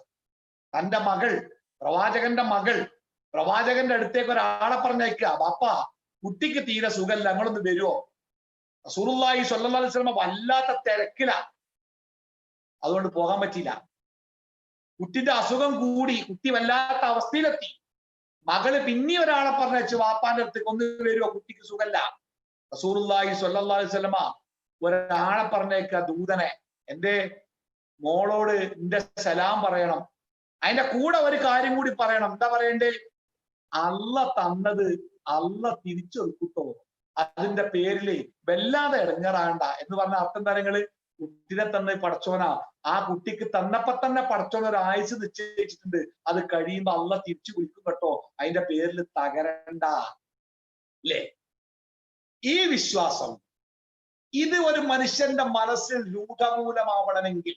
തന്റെ മകൾ, പ്രവാചകന്റെ മകൾ, പ്രവാചകന്റെ അടുത്തേക്ക് ഒരാളെ പറഞ്ഞയക്കുക, ബാപ്പാ കുട്ടിക്ക് തീരെ സുഖല്ല, ഞങ്ങളൊന്ന് വരുമോ? റസൂലുള്ളാഹി സ്വല്ലല്ലാഹു അലൈഹി വസല്ലം വല്ലാത്ത തിരക്കിലാ, അതുകൊണ്ട് പോകാൻ പറ്റിയില്ല. കുട്ടിന്റെ അസുഖം കൂടി, കുട്ടി വല്ലാത്ത അവസ്ഥയിലെത്തി. മകള് പിന്നെ ഒരാളെ പറഞ്ഞയച്ചു, വാപ്പാന്റെ അടുത്തേക്ക് ഒന്ന് വരുമോ, കുട്ടിക്ക് സുഖല്ല. റസൂലുള്ളാഹി സ്വല്ലല്ലാഹു അലൈഹി വസല്ലം ഒരാളെ പറഞ്ഞേക്ക, ദൂതനെ, എന്റെ മോളോട് എന്റെ സലാം പറയണം, അതിന്റെ കൂടെ ഒരു കാര്യം കൂടി പറയണം. എന്താ പറയണ്ടേ? അള്ള തന്നത് അള്ള തിരിച്ചൊടുക്കൂട്ടോ, അതിന്റെ പേരില് വല്ലാതെ ഇടങ്ങേറാണ്ട എന്ന് പറഞ്ഞ അർത്ഥം തരങ്ങള്. കുട്ടിനെ തന്നെ പടച്ചോനാ, ആ കുട്ടിക്ക് തന്നപ്പോ തന്നെ പടച്ചോൻ ഒരു ആയുസ് നിശ്ചയിച്ചിട്ടുണ്ട്, അത് കഴിയുമ്പോ അള്ള തിരിച്ചു വിളിക്കും കേട്ടോ, അതിന്റെ പേരിൽ തകരണ്ട അല്ലേ. ഈ വിശ്വാസം ഇത് ഒരു മനുഷ്യന്റെ മനസ്സിൽ രൂഢമൂലമാവണമെങ്കിൽ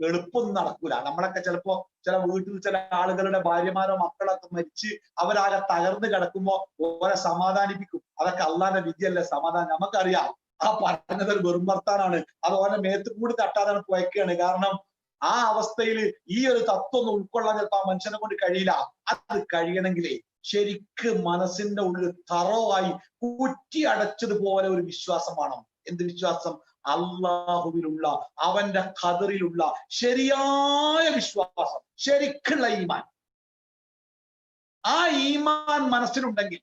എളുപ്പമൊന്നും നടക്കൂല. നമ്മളൊക്കെ ചിലപ്പോ ചില വീട്ടിൽ ചില ആളുകളുടെ ഭാര്യമാരോ മക്കളൊക്കെ മരിച്ച് അവരാകെ തകർന്ന് കിടക്കുമ്പോ ഓരെ സമാധാനിപ്പിക്കും. അതൊക്കെ അള്ളാന്റെ വിധിയല്ലേ സമാധാനം. നമുക്കറിയാം ആ പറഞ്ഞത് ഒരു വെറും വർത്താനാണ്. അത് ഓരോ മേത്ത് കൂടി തട്ടാതാണ് കുഴക്കുകയാണ്. കാരണം ആ അവസ്ഥയിൽ ഈ ഒരു തത്വം ഒന്നും ഉൾക്കൊള്ളാൻ ചിലപ്പോ ആ മനുഷ്യനെ കൊണ്ട് കഴിയില്ല. അത് കഴിയണമെങ്കിലേ ശരിക്ക് മനസ്സിന്റെ ഉള്ളിൽ തറവായി കുറ്റി അടച്ചതുപോലെ ഒരു വിശ്വാസം വേണം. എന്ത് വിശ്വാസം? അള്ളാഹുവിലുള്ള അവന്റെ ഖദറിലുള്ള ശരിയായ വിശ്വാസം, ശരിക്കുള്ള ഈമാൻ. ആ ഈമാൻ മനസ്സിലുണ്ടെങ്കിൽ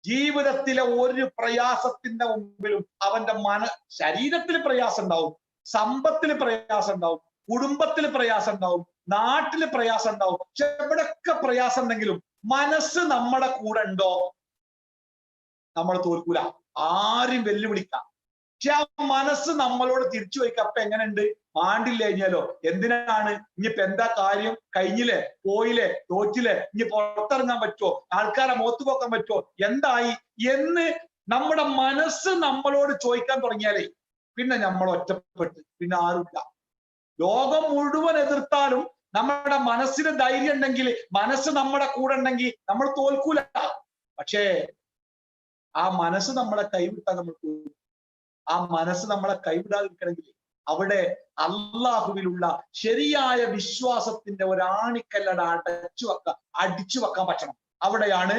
ജീവിതത്തിലെ ഒരു പ്രയാസത്തിന്റെ മുമ്പിലും അവന്റെ ശരീരത്തിൽ പ്രയാസം ഉണ്ടാവും, സമ്പത്തിൽ പ്രയാസം ഉണ്ടാവും, കുടുംബത്തിൽ പ്രയാസം ഉണ്ടാവും, നാട്ടിൽ പ്രയാസം ഉണ്ടാവും. പക്ഷെ എവിടെയൊക്കെ പ്രയാസം ഉണ്ടെങ്കിലും മനസ്സ് നമ്മുടെ കൂടെ ഉണ്ടോ, നമ്മൾ തോൽക്കൂല. ആരും വെല്ലുവിളിക്കാം. പക്ഷെ ആ മനസ്സ് നമ്മളോട് തിരിച്ചു വയ്ക്കുക. അപ്പൊ എങ്ങനെയുണ്ട്? മാണ്ടില്ല കഴിഞ്ഞാലോ എന്തിനാണ് ഇനിയിപ്പോ എന്താ കാര്യം? കഴിഞ്ഞില്ലേ, പോയില്ലേ, തോറ്റില്ലേ, ഇനി പുറത്തിറങ്ങാൻ പറ്റുമോ, ആൾക്കാരെ മുഖത്ത് പോക്കാൻ പറ്റുമോ, എന്തായി എന്ന് നമ്മുടെ മനസ്സ് നമ്മളോട് ചോദിക്കാൻ തുടങ്ങിയാലേ പിന്നെ നമ്മൾ ഒറ്റപ്പെട്ട് പിന്നെ ആരുമില്ല. ലോകം മുഴുവൻ എതിർത്താലും നമ്മുടെ മനസ്സിന് ധൈര്യം ഉണ്ടെങ്കിൽ, മനസ്സ് നമ്മുടെ കൂടെ ഉണ്ടെങ്കിൽ നമ്മൾ തോൽക്കൂല. പക്ഷേ ആ മനസ്സ് നമ്മളെ കൈവിട്ടാൽ നമ്മൾ തോൽക്കും. ആ മനസ്സ് നമ്മളെ കൈവിടാതിരിക്കണമെങ്കിൽ അവിടെ അള്ളാഹുവിലുള്ള ശരിയായ വിശ്വാസത്തിന്റെ ഒരാണിക്കല്ലട അടിച്ചു വെക്കാൻ പറ്റണം. അവിടെയാണ്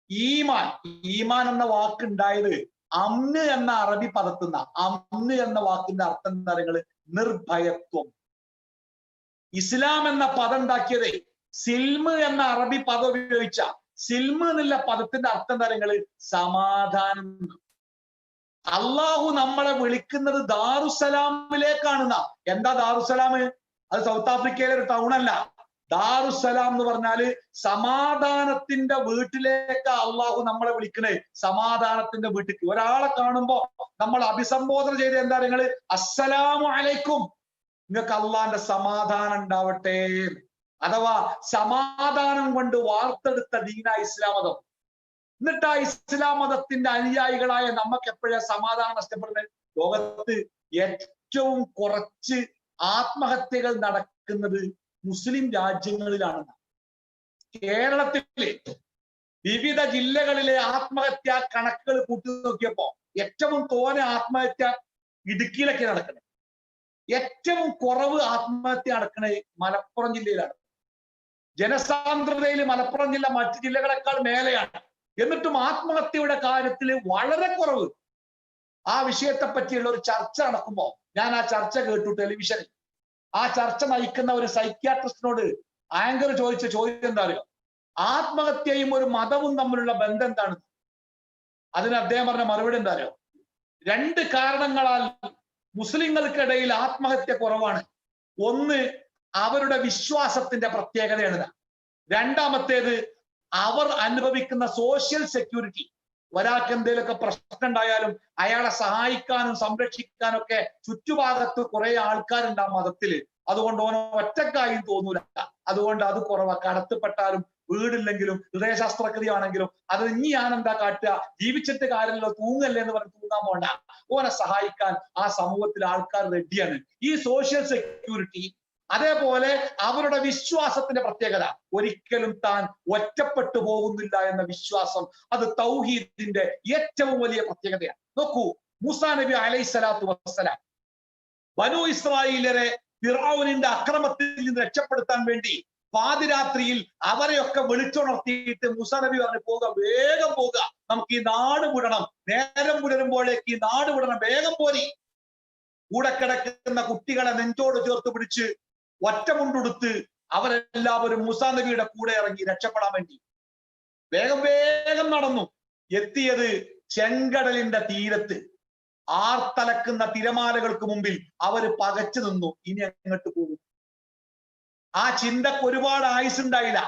ഈമാൻ. ഈമാൻ എന്ന വാക്കുണ്ടായത് അമ്ന് എന്ന അറബി പദത്തുന്ന. അമ്ന് എന്ന വാക്കിന്റെ അർത്ഥം എന്താ പറയുക? നിർഭയത്വം. ഇസ്ലാം എന്ന പദം ഉണ്ടാക്കിയത് സിൽമ് എന്ന അറബി പദം ഉപയോഗിച്ച സിൽമ് എന്നുള്ള പദത്തിന്റെ അർത്ഥം എന്താ പറയുക? സമാധാനം. അള്ളാഹു നമ്മളെ വിളിക്കുന്നത് ദാറുസലാമിലേക്കാണ്. എന്താ ദാറുസലാം? അത് സൗത്ത് ആഫ്രിക്കയിലെ ഒരു ടൗൺ അല്ല. ദാറുസലാം എന്ന് പറഞ്ഞാല് സമാധാനത്തിന്റെ വീട്ടിലേക്ക് അള്ളാഹു നമ്മളെ വിളിക്കണേ. സമാധാനത്തിന്റെ വീട്ടിലേക്ക് ഒരാളെ കാണുമ്പോ നമ്മൾ അഭിസംബോധന ചെയ്ത് എന്താ നിങ്ങള്? അസ്സലാമു അലൈക്കും, നിങ്ങൾക്ക് അള്ളാന്റെ സമാധാനം ഉണ്ടാവട്ടെ. അഥവാ സമാധാനം കൊണ്ട് വാർത്തെടുത്ത ദീന ഇസ്ലാം മതം. എന്നിട്ട് ആ ഇസ്ലാം മതത്തിന്റെ അനുയായികളായ നമുക്ക് എപ്പോഴാണ് സമാധാനം നഷ്ടപ്പെടുന്നത്? ലോകത്ത് ഏറ്റവും കുറച്ച് ആത്മഹത്യകൾ നടക്കുന്നത് മുസ്ലിം രാജ്യങ്ങളിലാണ്. കേരളത്തിലെ വിവിധ ജില്ലകളിലെ ആത്മഹത്യാ കണക്കുകൾ കൂട്ടി നോക്കിയപ്പോ ഏറ്റവും തോനെ ആത്മഹത്യ ഇടുക്കിയിലൊക്കെ നടക്കുന്നത്. ഏറ്റവും കുറവ് ആത്മഹത്യ നടക്കുന്നത് മലപ്പുറം ജില്ലയിലാണ്. ജനസാന്ദ്രതയിൽ മലപ്പുറം ജില്ല മറ്റു ജില്ലകളെക്കാൾ മേലെയാണ്. എന്നിട്ടും ആത്മഹത്യയുടെ കാര്യത്തിൽ വളരെ കുറവ്. ആ വിഷയത്തെ പറ്റിയുള്ള ഒരു ചർച്ച നടക്കുമ്പോ ഞാൻ ആ ചർച്ച കേട്ടു ടെലിവിഷനിൽ. ആ ചർച്ച നയിക്കുന്ന ഒരു സൈക്യാട്രിസ്റ്റിനോട് ആങ്കർ ചോദിച്ച ചോദ്യം എന്താ അറിയോ? ആത്മഹത്യയും ഒരു മതവും തമ്മിലുള്ള ബന്ധം എന്താണ്? അതിന് അദ്ദേഹം പറഞ്ഞ മറുപടി എന്താ അറിയോ? 2 കാരണങ്ങളാൽ മുസ്ലിങ്ങൾക്കിടയിൽ ആത്മഹത്യ കുറവാണ്. ഒന്ന്, അവരുടെ വിശ്വാസത്തിന്റെ പ്രത്യേകതയാണ്. രണ്ടാമത്തേത്, അവർ അനുഭവിക്കുന്ന സോഷ്യൽ സെക്യൂരിറ്റി. ഒരാൾക്ക് എന്തെങ്കിലുമൊക്കെ പ്രശ്നം ഉണ്ടായാലും അയാളെ സഹായിക്കാനും സംരക്ഷിക്കാനും ഒക്കെ ചുറ്റുഭാഗത്ത് കുറെ ആൾക്കാരുണ്ടാവും മതത്തില്. അതുകൊണ്ട് ഓരോ ഒറ്റക്കായും തോന്നൂല. അതുകൊണ്ട് അത് കുറവാ. കടത്തപ്പെട്ടാലും വീടില്ലെങ്കിലും ഹൃദയ ശസ്ത്രക്രിയ അത് ഇനി ഞാൻ എന്താ കാട്ടുക, ജീവിച്ചിട്ട് കാര്യമല്ലോ, തൂങ്ങല്ലേ എന്ന് പറഞ്ഞ് തൂങ്ങാൻ പോണ്ട. ഓനെ സഹായിക്കാൻ ആ സമൂഹത്തിൽ ആൾക്കാർ റെഡിയാണ്. ഈ സോഷ്യൽ സെക്യൂരിറ്റി, അതേപോലെ അവരുടെ വിശ്വാസത്തിന്റെ പ്രത്യേകത, ഒരിക്കലും താൻ ഒറ്റപ്പെട്ടു പോകുന്നില്ല എന്ന വിശ്വാസം, അത് തൗഹീദിന്റെ ഏറ്റവും വലിയ പ്രത്യേകതയാണ്. നോക്കൂ, മൂസാ നബി അലൈഹിസ്സലാത്തു വസ്സലാം ബനൂ ഇസ്രായേലരെ ഫിർഔനിന്റെ അക്രമത്തിൽ നിന്ന് രക്ഷപ്പെടുത്താൻ വേണ്ടി പാതിരാത്രിയിൽ അവരെയൊക്കെ വിളിച്ചുണർത്തിയിട്ട് മൂസാ നബി പറഞ്ഞു, പോവുക, വേഗം പോവുക, നമുക്ക് ഈ നാട് വിടണം, നേരം പുലരുമ്പോഴേക്ക് ഈ നാട് വിടണം, വേഗം പോരി. കൂടെ കിടക്കുന്ന കുട്ടികളെ നെഞ്ചോട് ചേർത്ത് പിടിച്ച് ഒറ്റമുണ്ടുടുത്ത് അവരെല്ലാവരും മൂസാ നബിയുടെ കൂടെ ഇറങ്ങി രക്ഷപ്പെടാൻ വേണ്ടി വേഗം വേഗം നടന്നു. എത്തിയത് ചെങ്കടലിന്റെ തീരത്ത്. ആർത്തലക്കുന്ന തിരമാലകൾക്ക് മുമ്പിൽ അവർ പകച്ചു നിന്നു. ഇനി അങ്ങോട്ട് പോകും. ആ ചിന്തക്ക് ഒരുപാട് ആയുസുണ്ടായില്ല.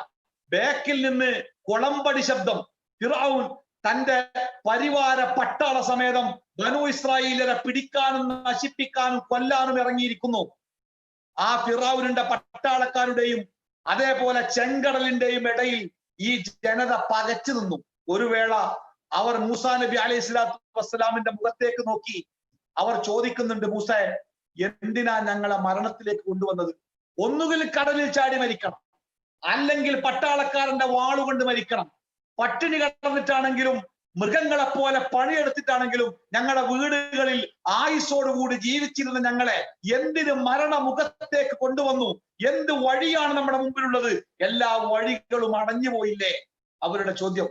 ബേക്കിൽ നിന്ന് കുളമ്പടി ശബ്ദം. ഫിർഔൻ തന്റെ പരിവാര പട്ടാള സമേതം ബനൂ ഇസ്രായേലരെ പിടിക്കാനും നശിപ്പിക്കാനും കൊല്ലാനും ഇറങ്ങിയിരിക്കുന്നു. ആ ഫിർഔനിന്റെ പട്ടാളക്കാരുടെയും അതേപോലെ ചെങ്കടലിന്റെയും ഇടയിൽ ഈ ജനത പകച്ചു നിന്നു. ഒരു വേള അവർ മൂസാ നബി അലൈഹി സ്വലാത്തു വസ്സലാമിന്റെ മുഖത്തേക്ക് നോക്കി അവർ ചോദിക്കുന്നുണ്ട്, മൂസേ, എന്തിനാ ഞങ്ങളെ മരണത്തിലേക്ക് കൊണ്ടുവന്നത്? ഒന്നുകിൽ കടലിൽ ചാടി മരിക്കണം, അല്ലെങ്കിൽ പട്ടാളക്കാരന്റെ വാളുകൊണ്ട് മരിക്കണം. പട്ടിണി കിടന്നിട്ടാണെങ്കിലും മൃഗങ്ങളെ പോലെ പണിയെടുത്തിട്ടാണെങ്കിലും ഞങ്ങളുടെ വീടുകളിൽ ആയുസ്സോടുകൂടി ജീവിച്ചിരുന്ന ഞങ്ങളെ എന്തിന് മരണമുഖത്തേക്ക് കൊണ്ടുവന്നു? എന്ത് വഴിയാണ് നമ്മുടെ മുമ്പിലുള്ളത്? എല്ലാ വഴികളും അടഞ്ഞു പോയില്ലേ? അവരുടെ ചോദ്യം.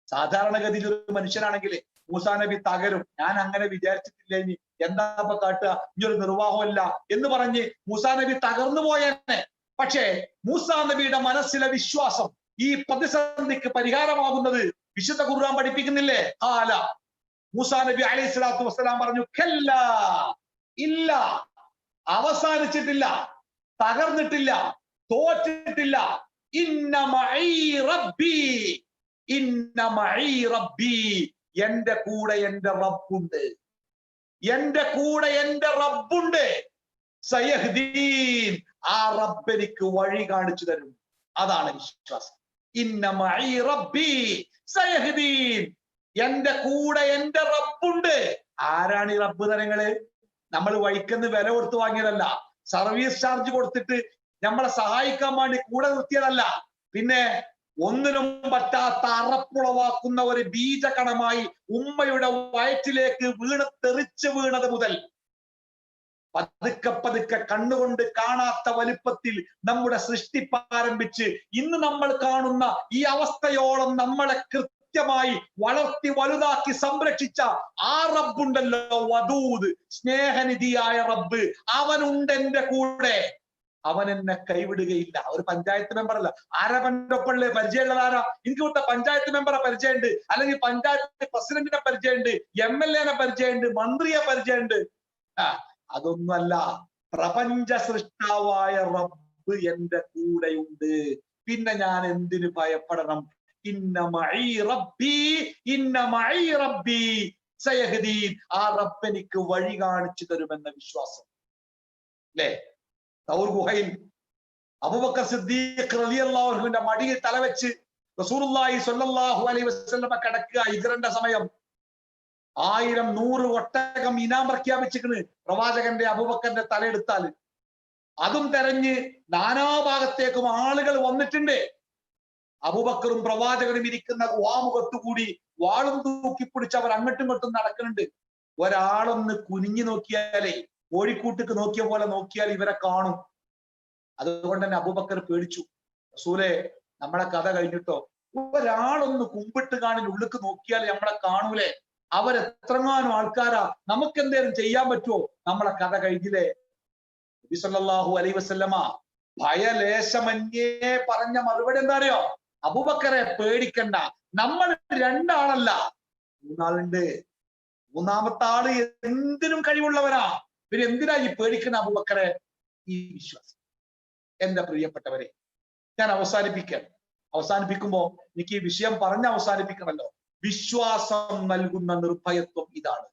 സാധാരണഗതിയിൽ ഒരു മനുഷ്യനാണെങ്കിൽ മൂസാ നബി തകരും, ഞാൻ അങ്ങനെ വിചാരിച്ചിട്ടില്ല, ഇനി എന്താ കാട്ടുക, ഇനി ഒരു നിർവാഹമല്ല എന്ന് പറഞ്ഞ് മൂസാ നബി തകർന്നു പോയെന്നെ. പക്ഷേ മൂസാ നബിയുടെ മനസ്സിലെ വിശ്വാസം ഈ പ്രതിസന്ധിക്ക് പരിഹാരമാകുന്നത് വിശുദ്ധ ഖുർആൻ പഠിപ്പിക്കുന്നില്ലേ? ഖാല, മൂസാ നബി അലൈഹി സ്വലാത്തു വസ്സലാം പറഞ്ഞു, ഖല്ല, ഇല്ല, അവസാനിച്ചിട്ടില്ല, തകർന്നിട്ടില്ല, തോറ്റിട്ടില്ല. ഇന്ന മഈ റബ്ബി, ഇന്ന മഈ റബ്ബി, എന്റെ കൂടെ എന്റെ റബ്ബുണ്ട്, എന്റെ കൂടെ എന്റെ റബ്ബുണ്ട്. സയഹ്ദീൻ, ആ റബ്ബ് എനിക്ക് വഴി കാണിച്ചു തരും. അതാണ് വിശ്വാസം. ഇന്ന മഈ റബ്ബി സയഹ്ദീൻ, എന്റെ കൂടെ എന്റെ റബ്ബുണ്ട്. ആരാണ് ഈ റബ്ബ് തരങ്ങള്? നമ്മൾ വഴിക്കെന്ന് വില കൊടുത്ത് വാങ്ങിയതല്ല, സർവീസ് ചാർജ് കൊടുത്തിട്ട് നമ്മളെ സഹായിക്കാൻ വേണ്ടി കൂടെ നിർത്തിയതല്ല. പിന്നെ ഒന്നിനും പറ്റാത്ത അറപ്പുളവാക്കുന്ന ഒരു ബീജകണമായി ഉമ്മയുടെ വയറ്റിലേക്ക് തെറിച്ചു വീണത് മുതൽ പതുക്കെ പതുക്കെ കണ്ണുകൊണ്ട് കാണാത്ത വലിപ്പത്തിൽ നമ്മുടെ സൃഷ്ടിപ്പ് ആരംഭിച്ച് ഇന്ന് നമ്മൾ കാണുന്ന ഈ അവസ്ഥയോളം നമ്മളെ കൃത്യമായി വളർത്തി വലുതാക്കി സംരക്ഷിച്ച ആ റബ്ബുണ്ടല്ലോ, വദൂദ്, സ്നേഹനിധിയായ റബ്ബ്, അവനുണ്ട് എന്റെ കൂടെ, അവൻ എന്നെ കൈവിടുകയില്ല. ഒരു പഞ്ചായത്ത് മെമ്പർ അല്ല, ആരവന്റെ ഒപ്പമുള്ള പരിചയമുള്ളത് ആരാ? എനിക്ക് ഇവിടുത്തെ പഞ്ചായത്ത് മെമ്പറെ പരിചയമുണ്ട്, അല്ലെങ്കിൽ പഞ്ചായത്ത് പ്രസിഡന്റിനെ പരിചയമുണ്ട്, MLA പരിചയമുണ്ട്, മന്ത്രിയെ പരിചയമുണ്ട്. അതൊന്നുമല്ല, പ്രപഞ്ച സൃഷ്ടാവായ റബ്ബ് എന്റെ കൂടെയുണ്ട്. പിന്നെ ഞാൻ എന്തിനു ഭയപ്പെടണം? ഇന്ന മഈ റബ്ബി, ഇന്ന മഈ റബ്ബി സയഹ്ദീൻ, ആ റബ്ബ് എനിക്ക് വഴി കാണിച്ചു തരുമെന്ന വിശ്വാസം. അല്ലേ? തൗർ ഗുഹയിൽ അബൂബക്കർ സിദ്ദീഖ് റളിയല്ലാഹു അൻഹുവിന്റെ മടിയിൽ തലവെച്ച് റസൂലുള്ളാഹി സ്വല്ലല്ലാഹു അലൈഹി വസല്ലം കിടക്കുക. ഹിജ്റന്റെ സമയം. 1000-100 ഒട്ടകം ഇനാം പ്രഖ്യാപിച്ചിരിക്കുന്നു പ്രവാചകന്റെ അബൂബക്കറിന്റെ തലയെടുത്താൽ. അതും തെരഞ്ഞ് നാനാഭാഗത്തേക്കും ആളുകൾ വന്നിട്ടുണ്ട്. അബൂബക്കറും പ്രവാചകനും ഇരിക്കുന്ന ഗുഹാമുഖത്തുകൂടി വാളും തൂക്കിപ്പിടിച്ച് അവർ അങ്ങോട്ടും ഇങ്ങോട്ടും നടക്കുന്നുണ്ട്. ഒരാളൊന്ന് കുനിഞ്ഞു നോക്കിയാലേ, കോഴിക്കൂട്ടിക്ക് നോക്കിയ പോലെ നോക്കിയാൽ ഇവരെ കാണും. അതുകൊണ്ട് തന്നെ അബൂബക്കർ പേടിച്ചു. റസൂലേ, നമ്മളെ കഥ കഴിഞ്ഞിട്ടോ, ഒരാളൊന്ന് കുമ്പിട്ട് കാണിൽ ഉള്ളിക്ക് നോക്കിയാൽ നമ്മളെ കാണൂലേ? അവരെത്രങ്ങാനും ആൾക്കാരാ, നമുക്ക് എന്തേലും ചെയ്യാൻ പറ്റുമോ? നമ്മളെ കഥ കഴിഞ്ഞില്ലേ? നബി സല്ലല്ലാഹു അലൈഹി വസല്ലമ ഭയലേശമന്യേ പറഞ്ഞ മറുപടി എന്താണെയോ? അബൂബക്കറെ പേടിക്കണ്ട, നമ്മൾ 2 ആളല്ല, 3 ആളുണ്ട്. മൂന്നാമത്തെ ആള് എന്തിനും കഴിവുള്ളവരാ. പിന്നെ എന്തിനാ ഈ പേടിക്കുന്ന അബൂബക്കറെ? ഈ വിശ്വാസം. എന്റെ പ്രിയപ്പെട്ടവരെ, ഞാൻ അവസാനിപ്പിക്കുമ്പോ എനിക്ക് ഈ വിഷയം പറഞ്ഞ് അവസാനിപ്പിക്കണമല്ലോ. വിശ്വാസം നൽകുന്ന നിർഭയത്വം ഇതാണ്.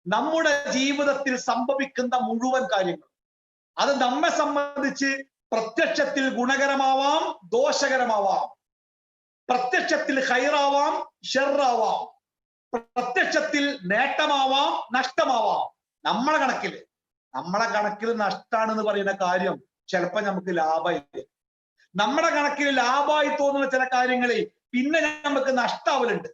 നമ്മുടെ ജീവിതത്തിൽ സംഭവിക്കുന്ന മുഴുവൻ കാര്യങ്ങൾ അത് നമ്മെ സംബന്ധിച്ച് പ്രത്യക്ഷത്തിൽ ഗുണകരമാവാം, ദോഷകരമാവാം. പ്രത്യക്ഷത്തിൽ ഖൈറാവാം, ഷർറാവാം. പ്രത്യക്ഷത്തിൽ നേട്ടമാവാം, നഷ്ടമാവാം. നമ്മളെ കണക്കിൽ നഷ്ടാണെന്ന് പറയുന്ന കാര്യം ചിലപ്പോ നമുക്ക് ലാഭമായി, നമ്മുടെ കണക്കിൽ ലാഭമായി തോന്നുന്ന ചില കാര്യങ്ങളിൽ പിന്നെ നമുക്ക് നഷ്ടാവലുണ്ട്.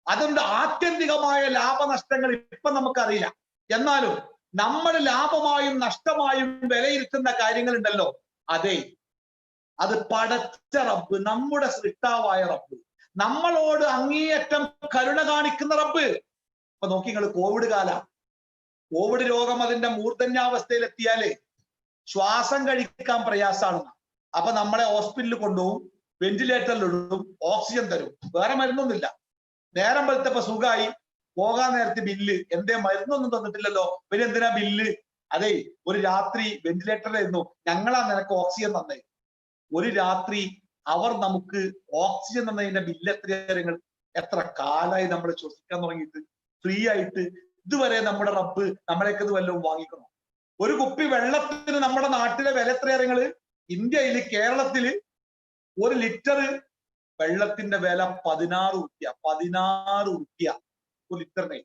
അതുകൊണ്ട് ആത്യന്തികമായ ലാഭനഷ്ടങ്ങൾ ഇപ്പൊ നമുക്കറിയില്ല. എന്നാലും നമ്മൾ ലാഭമായും നഷ്ടമായും വിലയിരുത്തുന്ന കാര്യങ്ങളുണ്ടല്ലോ, അതെ, അത് പടച്ച റബ്ബ്, നമ്മുടെ സൃഷ്ടാവായ റബ്ബ്, നമ്മളോട് അങ്ങേയറ്റം കരുണ കാണിക്കുന്ന റബ്ബ്. ഇപ്പൊ നോക്കി നിങ്ങൾ, കോവിഡ് രോഗം അതിന്റെ മൂർധന്യാവസ്ഥയിലെത്തിയാല് ശ്വാസം കഴിക്കാൻ പ്രയാസമാണ്. അപ്പൊ നമ്മളെ ഹോസ്പിറ്റലിൽ കൊണ്ടുപോകും, വെന്റിലേറ്ററിലിടും, ഓക്സിജൻ തരും, വേറെ മരുന്നൊന്നുമില്ല. നേരം വെളുത്തപ്പോ സുഖമായി, പോകാൻ നേരത്തെ ബില്ല്, എന്തേ മരുന്നൊന്നും തന്നിട്ടില്ലല്ലോ, പിന്നെ എന്തിനാ ബില്ല്? അതെ, ഒരു രാത്രി വെന്റിലേറ്ററിലായിരുന്നു, ഞങ്ങളാ നിനക്ക് ഓക്സിജൻ തന്നേ. ഒരു രാത്രി അവർ നമുക്ക് ഓക്സിജൻ തന്നതിന്റെ ബില്ല് എത്ര കാലായി നമ്മൾ ശ്വസിക്കാൻ തുടങ്ങിയിട്ട് ഫ്രീ ആയിട്ട്. ഇതുവരെ നമ്മുടെ റബ്ബ് നമ്മളേക്കത് വല്ലതും വാങ്ങിക്കണോ? ഒരു കുപ്പി വെള്ളത്തിന് നമ്മുടെ നാട്ടിലെ വില എത്രയാ? ഇന്ത്യയില്, കേരളത്തില് 1 ലിറ്റർ വെള്ളത്തിന്റെ വില 16 റുപ്യ. 16 റുപ്യ 1 ലിറ്ററിന്.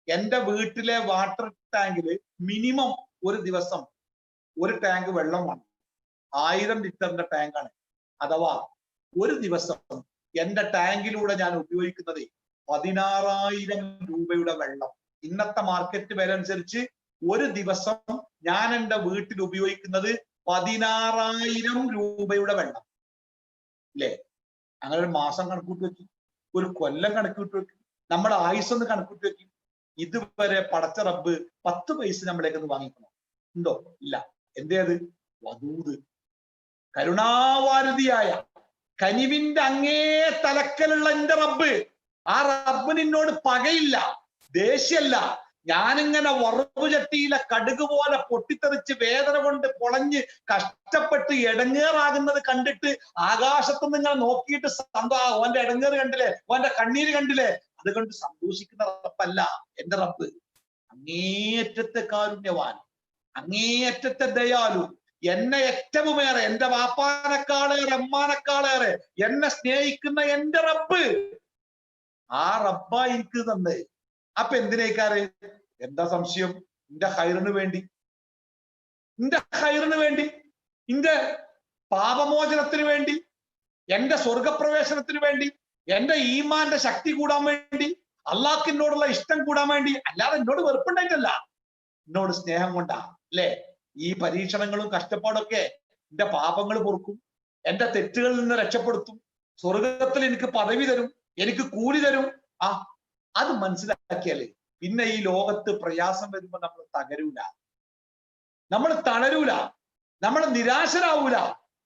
എന്റെ വീട്ടിലെ വാട്ടർ ടാങ്കില് മിനിമം ഒരു ദിവസം ഒരു ടാങ്ക് വെള്ളം വേണം. 1000 ലിറ്ററിന്റെ ടാങ്കാണ്. അഥവാ ഒരു ദിവസം എന്റെ ടാങ്കിലൂടെ ഞാൻ ഉപയോഗിക്കുന്നത് 16,000 രൂപയുടെ വെള്ളം. ഇന്നത്തെ മാർക്കറ്റ് വില അനുസരിച്ച് ഒരു ദിവസം ഞാൻ എന്റെ വീട്ടിൽ ഉപയോഗിക്കുന്നത് 16,000 രൂപയുടെ വെള്ളം. അല്ലേ? അങ്ങനെ ഒരു മാസം കണക്കൂട്ടി വെക്കും, ഒരു കൊല്ലം കണക്കൂട്ടി വെക്കും, നമ്മുടെ ആയുസ്സൊന്ന് കണക്കൂട്ടി വെക്കും. ഇതുവരെ പടച്ച റബ്ബ് 10 പൈസ നമ്മളേക്കൊന്ന് വാങ്ങിക്കണോ? ഉണ്ടോ? ഇല്ല. എന്തേത്? വദൂദ്, കരുണാവാരതിയായ കനിവിന്റെ അങ്ങേ തലക്കലുള്ള എന്റെ റബ്ബ്. ആ റബ്ബ് നിന്നോട് പകയില്ല, ദേഷ്യല്ല. ഞാനിങ്ങനെ വറവ് ചട്ടിയിലെ കടുക് പോലെ പൊട്ടിത്തെറിച്ച് വേദന കൊണ്ട് പൊളഞ്ഞ് കഷ്ടപ്പെട്ട് ഇടങ്ങേറാകുന്നത് കണ്ടിട്ട് ആകാശത്ത് നിങ്ങൾ നോക്കിയിട്ട് ഓന്റെ ഇടങ്ങേറ് കണ്ടില്ലേ, ഓന്റെ കണ്ണീര് കണ്ടില്ലേ, അതുകൊണ്ട് സന്തോഷിക്കുന്ന റബ്ബല്ല എന്റെ റബ്ബ്. അങ്ങേയറ്റത്തെ കാരുണ്യവാൻ, അങ്ങേയറ്റത്തെ ദയാലു, എന്നെ ഏറ്റവുമേറെ, എന്റെ വാപ്പാനേക്കാളേറെ അമ്മാനേക്കാളേറെ എന്നെ സ്നേഹിക്കുന്ന എന്റെ റബ്ബ്. ആ റബ്ബ എനിക്ക് തന്നെ. അപ്പൊ എന്തിനേക്കാറ്? എന്താ സംശയം? എന്റെ ഹൈറിന് വേണ്ടി, എന്റെ ഹൈറിന് വേണ്ടി, എന്റെ പാപമോചനത്തിന് വേണ്ടി, എന്റെ സ്വർഗപ്രവേശനത്തിന് വേണ്ടി, എന്റെ ഈമാന്റെ ശക്തി കൂടാൻ വേണ്ടി, അള്ളാഹ്ക്കിനോടുള്ള ഇഷ്ടം കൂടാൻ വേണ്ടി. അല്ലാതെ എന്നോട് വെറുപ്പുണ്ടായിട്ടല്ല, എന്നോട് സ്നേഹം കൊണ്ടാ. അല്ലേ? ഈ പരീക്ഷണങ്ങളും കഷ്ടപ്പാടൊക്കെ എന്റെ പാപങ്ങൾ പൊറുക്കും, എന്റെ തെറ്റുകളിൽ നിന്ന് രക്ഷപ്പെടുത്തും, സ്വർഗത്തിൽ എനിക്ക് പദവി തരും, എനിക്ക് കൂലി തരും. അത് മനസ്സിലാക്കിയാലേ പിന്നെ ഈ ലോകത്ത് പ്രയാസം വരുമ്പോ നമ്മൾ തകരൂല, നമ്മൾ തളരൂല, നമ്മൾ നിരാശരാവൂല.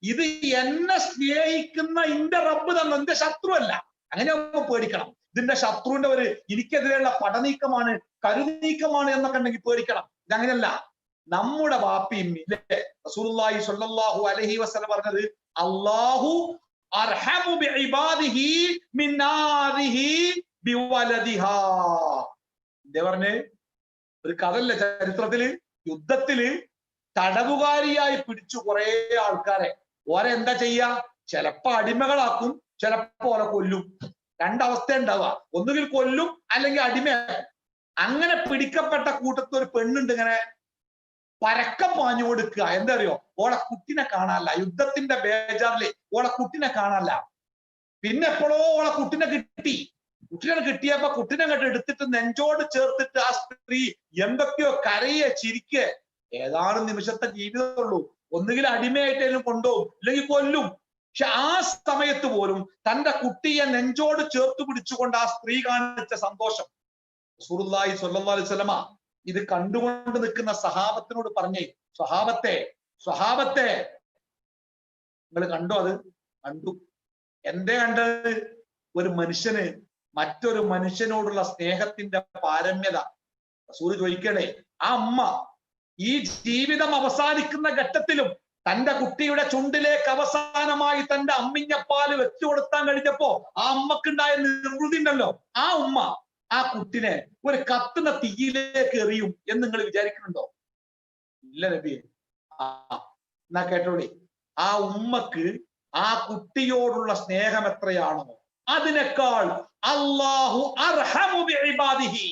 ഇത് എന്നെ സ്നേഹിക്കുന്ന എന്റെ റബ്ബ് തന്നെ, എന്റെ ശത്രു അല്ല. അങ്ങനെ പേടിക്കണം. ഇതിന്റെ ശത്രുവിന്റെ ഒരു എനിക്കെതിരെയുള്ള പടനീക്കമാണ്, കരുനീക്കമാണ് എന്നൊക്കെ ഉണ്ടെങ്കിൽ പേടിക്കണം. ഇതങ്ങനെയല്ല. നമ്മുടെ വാപ്പിയും റസൂലുള്ളാഹി സ്വല്ലല്ലാഹു അലൈഹി വസല്ലം പറഞ്ഞത്, അല്ലാഹു അർഹമു ബിഇബാദിഹി മിൻ നാരിഹി ബിവലദിഹാ. എന്താ പറഞ്ഞേ? ഒരു കഥല്ല, ചരിത്രത്തില് യുദ്ധത്തില് തടവുകാരിയായി പിടിച്ചു കുറെ ആൾക്കാരെ. ഓരെ എന്താ ചെയ്യാ? ചിലപ്പോ അടിമകളാക്കും, ചിലപ്പോ ഓരെ കൊല്ലും. രണ്ടവസ്ഥ ഉണ്ടാവുക, ഒന്നുകിൽ കൊല്ലും അല്ലെങ്കിൽ അടിമയാക്കും. അങ്ങനെ പിടിക്കപ്പെട്ട കൂട്ടത്തിൽ ഒരു പെണ്ണുണ്ട്, ഇങ്ങനെ പരക്കം പാഞ്ഞു കൊടുക്കുക. എന്താ അറിയോ? ഓളെ കുട്ടിനെ കാണാനല്ല, യുദ്ധത്തിന്റെ ബേജാറില് ഓളെ കുട്ടിനെ കാണാനല്ല. പിന്നെ എപ്പോഴോ ഓളെ കുട്ടിനെ കിട്ടി. കുട്ടിനെ കിട്ടിയപ്പോ കുട്ടിനെ കണ്ട് എടുത്തിട്ട് നെഞ്ചോട് ചേർത്തിട്ട് ആ സ്ത്രീ എന്തൊക്കെയോ കരയെ ചിരിക്കെ. ഏതാനും നിമിഷത്തെ ജീവിതമുള്ളൂ, ഒന്നുകിൽ അടിമയായിട്ടേലും കൊണ്ടുപോകും, ഇല്ലെങ്കിൽ കൊല്ലും. പക്ഷെ ആ സമയത്ത് പോലും തന്റെ കുട്ടിയെ നെഞ്ചോട് ചേർത്ത് പിടിച്ചുകൊണ്ട് ആ സ്ത്രീ കാണിച്ച സന്തോഷം. റസൂലുള്ളാഹി സ്വല്ലല്ലാഹു അലൈഹി വസല്ലമ ഇത് കണ്ടുകൊണ്ട് നിൽക്കുന്ന സഹാബത്തിനോട് പറഞ്ഞേ, സ്വഹാബത്തെ നിങ്ങൾ കണ്ടോ? അത് കണ്ടു. എന്തേ കണ്ടത്? ഒരു മനുഷ്യന് മറ്റൊരു മനുഷ്യനോടുള്ള സ്നേഹത്തിന്റെ പാരമ്യത. റസൂൽ ചോദിക്കണേ, ആ അമ്മ ഈ ജീവിതം അവസാനിക്കുന്ന ഘട്ടത്തിലും തന്റെ കുട്ടിയുടെ ചുണ്ടിലേക്ക് അവസാനമായി തന്റെ അമ്മിഞ്ഞപ്പാല് വെച്ചു കൊടുത്താൻ കഴിഞ്ഞപ്പോ ആ അമ്മക്കുണ്ടായ നിർവൃതി ഉണ്ടല്ലോ, ആ ഉമ്മ ആ കുട്ടിനെ ഒരു കത്തുന്ന തീയിലേക്ക് എറിയും എന്ന് നിങ്ങൾ വിചാരിക്കുന്നുണ്ടോ? ഇല്ല നബിയെ. എന്നാ കേട്ടോളി, ആ ഉമ്മക്ക് ആ കുട്ടിയോടുള്ള സ്നേഹം എത്രയാണോ അതിനേക്കാൾ അല്ലാഹു അർഹമു ബിഇബാദിഹി,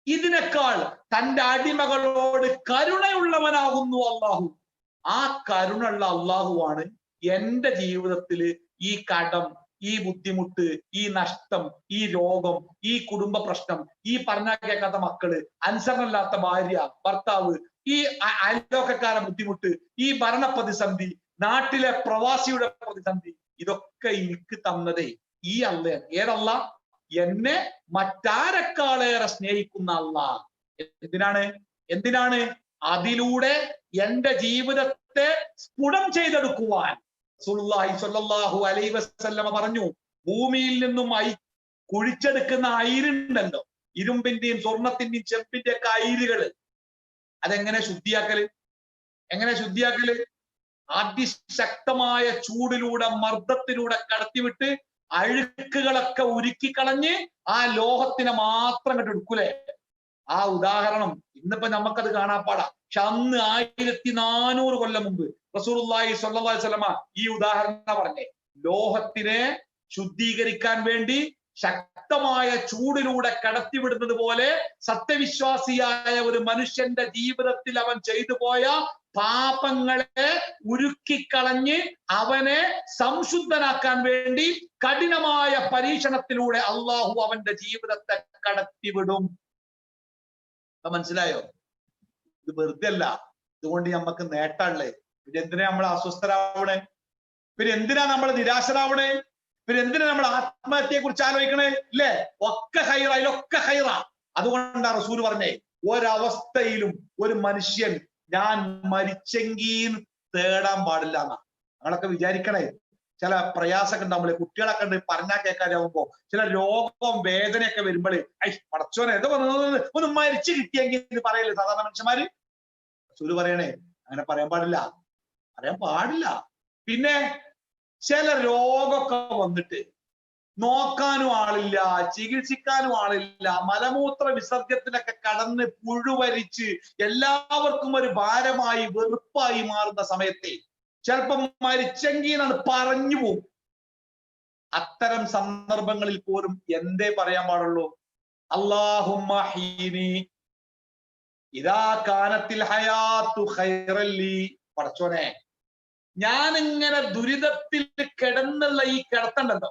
ഇതിനേക്കാൾ തന്റെ അടിമകളോട് കരുണയുള്ളവനാകുന്നു അള്ളാഹു. ആ കരുണയുള്ള അള്ളാഹുവാണ് എന്റെ ജീവിതത്തിൽ ഈ കടം, ഈ ബുദ്ധിമുട്ട്, ഈ നഷ്ടം, ഈ രോഗം, ഈ കുടുംബ പ്രശ്നം, ഈ പറഞ്ഞാൽ കേൾക്കാത്ത മക്കള്, അനുസരണമില്ലാത്ത ഭാര്യ ഭർത്താവ്, ഈ അയൽവക്കക്കാരുടെ ബുദ്ധിമുട്ട്, ഈ ഭരണ പ്രതിസന്ധി, നാട്ടിലെ പ്രവാസിയുടെ പ്രതിസന്ധി, ഇതൊക്കെ എനിക്ക് തന്നതേ ഈ അള്ളയാണ്. ഏതല്ല? എന്നെ മറ്റാരെക്കാളേറെ സ്നേഹിക്കുന്ന അള്ളാഹ്. എന്തിനാണ്? അതിലൂടെ എന്റെ ജീവിതത്തെ സ്ഫുടം ചെയ്തെടുക്കുവാൻ. റസൂലുള്ളാഹി സ്വല്ലല്ലാഹു അലൈഹി വസല്ലമ പറഞ്ഞു, ഭൂമിയിൽ നിന്നും കുഴിച്ചെടുക്കുന്ന അയിരുണ്ടല്ലോ, ഇരുമ്പിന്റെയും സ്വർണത്തിന്റെയും ചെമ്പിന്റെ ഒക്കെ അയിരുകള്, അതെങ്ങനെ ശുദ്ധിയാക്കല്? അതിശക്തമായ ചൂടിലൂടെ, മർദ്ദത്തിലൂടെ കടത്തിവിട്ട് അഴുക്കുകളൊക്കെ ഉരുക്കിക്കളഞ്ഞ് ആ ലോഹത്തിനെ മാത്രം കണ്ട് എടുക്കൂലേ? ആ ഉദാഹരണം ഇന്നിപ്പോ നമുക്കത് കാണാൻ പാടാ. പക്ഷെ അന്ന് 1400 കൊല്ലം മുമ്പ് റസൂലുള്ളാഹി സ്വല്ലല്ലാഹു അലൈഹി വസല്ലമ ഈ ഉദാഹരണം പറഞ്ഞേ. ലോഹത്തിനെ ശുദ്ധീകരിക്കാൻ വേണ്ടി ശക്തമായ ചൂടിലൂടെ കടത്തിവിടുന്നത് പോലെ സത്യവിശ്വാസിയായ ഒരു മനുഷ്യന്റെ ജീവിതത്തിൽ അവൻ ചെയ്തു പോയ പാപങ്ങളെ ഉരുക്കിക്കളഞ്ഞ് അവനെ സംശുദ്ധനാക്കാൻ വേണ്ടി കഠിനമായ പരീക്ഷണത്തിലൂടെ അള്ളാഹു അവന്റെ ജീവിതത്തെ കടത്തിവിടും. മനസ്സിലായോ? ഇത് വെറുതെ അല്ല, ഇതുകൊണ്ട് നമുക്ക് നേട്ടമുള്ളേ. പിന്നെ എന്തിനാ നമ്മൾ അസ്വസ്ഥരാവണേ? പിന്നെ എന്തിനാ നമ്മൾ നിരാശരാവണേ? പിന്നെ എന്തിനാ നമ്മൾ ആത്മഹത്യയെ കുറിച്ച് ആലോചിക്കണേ? ഇല്ലേ? ഒക്കെ ഹൈറ, അതിലൊക്കെ ഹൈറ. അതുകൊണ്ടാണ് റസൂൽ പറഞ്ഞേ, ഒരവസ്ഥയിലും ഒരു മനുഷ്യൻ ഞാൻ മരിച്ചെങ്കിൽ തേടാൻ പാടില്ല എന്നാ. ഞങ്ങളൊക്കെ വിചാരിക്കണേ, ചില പ്രയാസമൊക്കെ ഉണ്ടാവുമ്പോഴേ, കുട്ടികളൊക്കെ ഉണ്ട് പറഞ്ഞാൽ കേൾക്കാനാവുമ്പോ, ചില രോഗവും വേദനയൊക്കെ വരുമ്പോഴേ, പടച്ചോനെ ഏതോ ഒന്ന് മരിച്ചു കിട്ടിയെങ്കിൽ എന്ന് പറയല്ലേ സാധാരണ മനുഷ്യന്മാര്. റസൂൽ പറയണേ അങ്ങനെ പറയാൻ പാടില്ല. പിന്നെ ചില രോഗമൊക്കെ വന്നിട്ട് നോക്കാനും ആളില്ല, ചികിത്സിക്കാനും ആളില്ല, മലമൂത്ര വിസർജ്യത്തിലൊക്കെ കടന്ന് പുഴുവരിച്ച് എല്ലാവർക്കും ഒരു ഭാരമായി വെറുപ്പായി മാറുന്ന സമയത്തെ ചിലപ്പം മരിച്ചെങ്കിലാണ് പറഞ്ഞു പോകും. അത്തരം സന്ദർഭങ്ങളിൽ പോലും എന്തേ പറയാൻ പാടുള്ളൂ? അല്ലാഹുമ്മ ഹീനി ഇദാ കാനത്തിൽ ഹയാത്തു ഖൈറൻ ലീ. പടച്ചോനെ, ഞാൻ ഇങ്ങനെ ദുരിതത്തിൽ കിടന്നുള്ള ഈ കിടത്തണ്ടല്ലോ,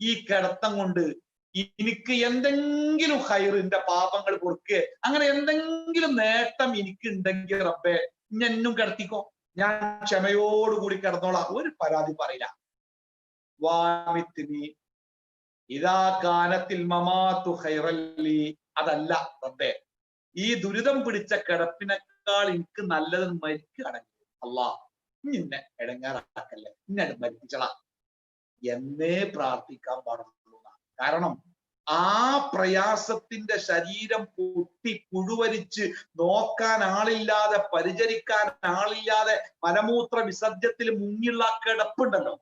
ഈ കിടത്തം കൊണ്ട് എനിക്ക് എന്തെങ്കിലും ഹൈറിന്റെ പാപങ്ങൾ പൊറുക്കുക, അങ്ങനെ എന്തെങ്കിലും നേട്ടം എനിക്ക് ഉണ്ടെങ്കിൽ റബ്ബേ എന്നും കിടത്തിക്കോ, ഞാൻ ക്ഷമയോടുകൂടി കിടന്നോളാം, ഒരു പരാതി പറയില്ല. വാമിത്തിനി ഇദാ കാനത്തിൽ മമാതു ഖൈറൻ ലീ. അതല്ല റബ്ബേ, ഈ ദുരിതം പിടിച്ച കിടപ്പിനേക്കാൾ എനിക്ക് നല്ലത് മരിക്കുകയാണെങ്കിൽ അല്ലാഹ് നിന്നെ ഇടങ്ങാറാക്കല്ലേ, നിന്നെ മരിപ്പിച്ചളാ എന്നേ പ്രാർത്ഥിക്കാൻ പാടുള്ളൂ. കാരണം ആ പ്രയാസത്തിന്റെ ശരീരം പൊട്ടി പുഴുവരിച്ച് നോക്കാൻ ആളില്ലാതെ, പരിചരിക്കാൻ ആളില്ലാതെ മലമൂത്ര വിസർജ്യത്തിൽ മുങ്ങിയുള്ള കിടപ്പുണ്ടല്ലോ,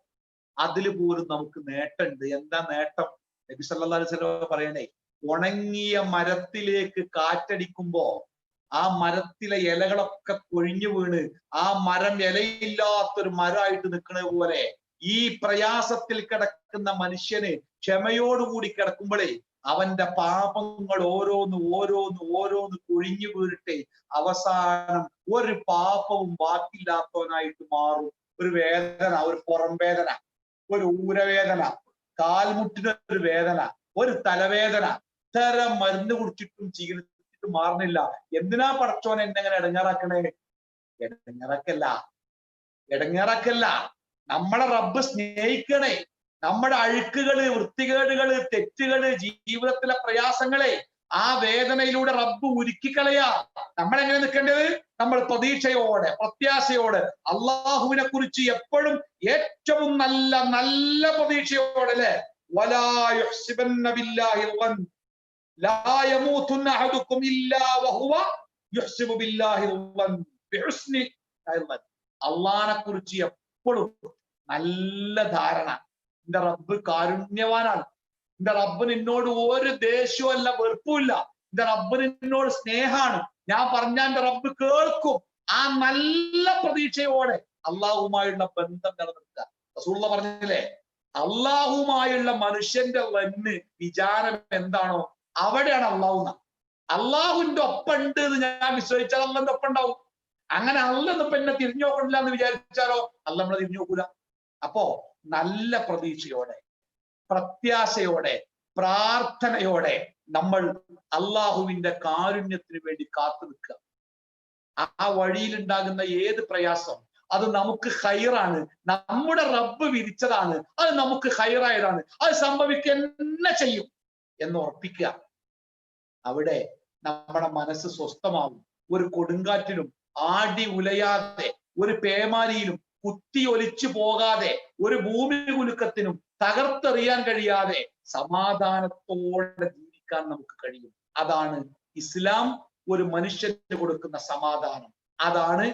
അതിൽ പോലും നമുക്ക് നേട്ടമുണ്ട്. എന്താ നേട്ടം? നബി സല്ലല്ലാഹു അലൈഹി വസല്ലം പറയണേ, ഉണങ്ങിയ മരത്തിലേക്ക് കാറ്റടിക്കുമ്പോ ആ മരത്തിലെ ഇലകളൊക്കെ കൊഴിഞ്ഞു വീണ് ആ മരം ഇലയില്ലാത്തൊരു മരമായിട്ട് നിൽക്കുന്ന പോലെ ഈ പ്രയാസത്തിൽ കിടക്കുന്ന മനുഷ്യന് ക്ഷമയോടുകൂടി കിടക്കുമ്പോഴേ അവന്റെ പാപങ്ങൾ ഓരോന്ന് കൊഴിഞ്ഞു വീണിട്ടെ അവസാനം ഒരു പാപവും ബാക്കിയില്ലാത്തവനായിട്ട് മാറും. ഒരു വേദന, ഒരു പുറം വേദന, ഒരു ഊരവേദന, കാൽമുട്ടിനൊരു വേദന, ഒരു തലവേദന, ഇത്തരം മരുന്ന് കുടിച്ചിട്ടും ചികിത്സിച്ചിട്ടും മാറുന്നില്ല. എന്തിനാ പടച്ചോൻ എന്നെങ്ങനെ ഇടങ്ങാറാക്കണേ? ഇടങ്ങാറാക്കല്ല. നമ്മളെ റബ്ബ് സ്നേഹിക്കണേ. നമ്മുടെ അഴുക്കുകള്, വൃത്തികേടുകള്, തെറ്റുകള്, ജീവിതത്തിലെ പ്രയാസങ്ങളെ ആ വേദനയിലൂടെ റബ്ബ് ഉരുക്കിക്കളയാ. നമ്മളെങ്ങനെ നിൽക്കേണ്ടത്? നമ്മൾ പ്രതീക്ഷയോടെ, പ്രത്യാശയോടെ, അള്ളാഹുവിനെ കുറിച്ച് എപ്പോഴും ഏറ്റവും നല്ല പ്രതീക്ഷയോടെ, അല്ലെ? വലാ യുഹ്സിബന്ന ബില്ലാഹി ളൻ ലാ യമൂതുന്ന അഹദുക്കും ഇല്ലാ വഹുവ യുഹ്സിബു ബില്ലാഹി ളൻ ബിഹുസ്നി ഖൈറൻ. അള്ളാഹിനെ കുറിച്ച് എപ്പോഴും നല്ല ധാരണ. എന്റെ റബ്ബ് കാരുണ്യവാനാണ്, എന്റെ റബ്ബ് നിന്നോട് ഒരു ദേഷ്യവുമല്ല, വെറുപ്പുമില്ല, എന്റെ റബ്ബ് നിന്നോട് സ്നേഹാണ്, ഞാൻ പറഞ്ഞാൽ എന്റെ റബ്ബ് കേൾക്കും. ആ നല്ല പ്രതീക്ഷയോടെ അള്ളാഹുമായുള്ള ബന്ധം നിലനിർത്തുക. റസൂലുള്ളാഹി പറഞ്ഞില്ലേ, അള്ളാഹുമായുള്ള മനുഷ്യന്റെ വിചാരം എന്താണോ അവിടെയാണ് അള്ളാഹു. അള്ളാഹുവിന്റെ ഒപ്പം ഉണ്ട് എന്ന് ഞാൻ വിശ്വസിച്ചാൽ അള്ളാന്റെ ഒപ്പം ഉണ്ടാവും. അങ്ങനെ അള്ളൊന്നും എന്നെ തിരിഞ്ഞു നോക്കണില്ല എന്ന് വിചാരിച്ചാലോ അള്ള നമ്മളെ തിരിഞ്ഞു നോക്കൂല. അപ്പോ നല്ല പ്രതീക്ഷയോടെ, പ്രത്യാശയോടെ, പ്രാർത്ഥനയോടെ നമ്മൾ അള്ളാഹുവിന്റെ കാരുണ്യത്തിന് വേണ്ടി കാത്തു നിൽക്കുക. ആ വഴിയിലുണ്ടാകുന്ന ഏത് പ്രയാസം അത് നമുക്ക് ഹൈറാണ്, നമ്മുടെ റബ്ബ് വിരിച്ചതാണ്, അത് നമുക്ക് ഹൈറായതാണ്, അത് സംഭവിക്കുക തന്നെ ചെയ്യും എന്ന് ഉറപ്പിക്കുക. അവിടെ നമ്മുടെ മനസ്സ് സ്വസ്ഥമാവും. ഒരു കൊടുങ്കാറ്റിലും ആടി ഉലയാതെ, ഒരു പേമാരിയിലും കുത്തി ഒലിച്ചു പോകാതെ, ഒരു ഭൂമി കുലുക്കത്തിനും തകർത്തെറിയാൻ കഴിയാതെ സമാധാനത്തോടെ ജീവിക്കാൻ നമുക്ക് കഴിയും. അതാണ് ഇസ്ലാം ഒരു മനുഷ്യന് കൊടുക്കുന്ന സമാധാനം. അതാണ്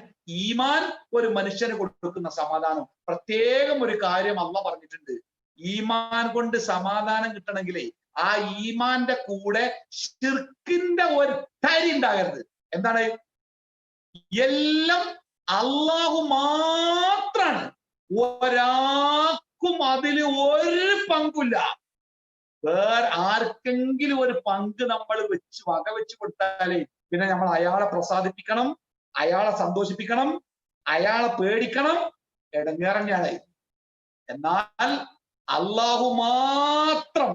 ഈമാൻ ഒരു മനുഷ്യന് കൊടുക്കുന്ന സമാധാനം. പ്രത്യേകം ഒരു കാര്യം അള്ളാഹ് പറഞ്ഞിട്ടുണ്ട്, ഈമാൻ കൊണ്ട് സമാധാനം കിട്ടണമെങ്കിലേ ആ ഈമാന്റെ കൂടെ ശിർക്കിന്റെ ഒരു തരി ഉണ്ടാകരുത്. എന്താണ്? എല്ലാം അള്ളാഹു മാത്രാണ്, ഒരാൾക്കും അതിൽ ഒരു പങ്കുമില്ല. വേറെ ആർക്കെങ്കിലും ഒരു പങ്ക് നമ്മൾ വകവെച്ച് കൊടുത്താലേ പിന്നെ നമ്മൾ അയാളെ പ്രസാദിപ്പിക്കണം, അയാളെ സന്തോഷിപ്പിക്കണം, അയാളെ പേടിക്കണം, ഇടങ്ങേറങ്ങാണ്. എന്നാൽ അള്ളാഹു മാത്രം,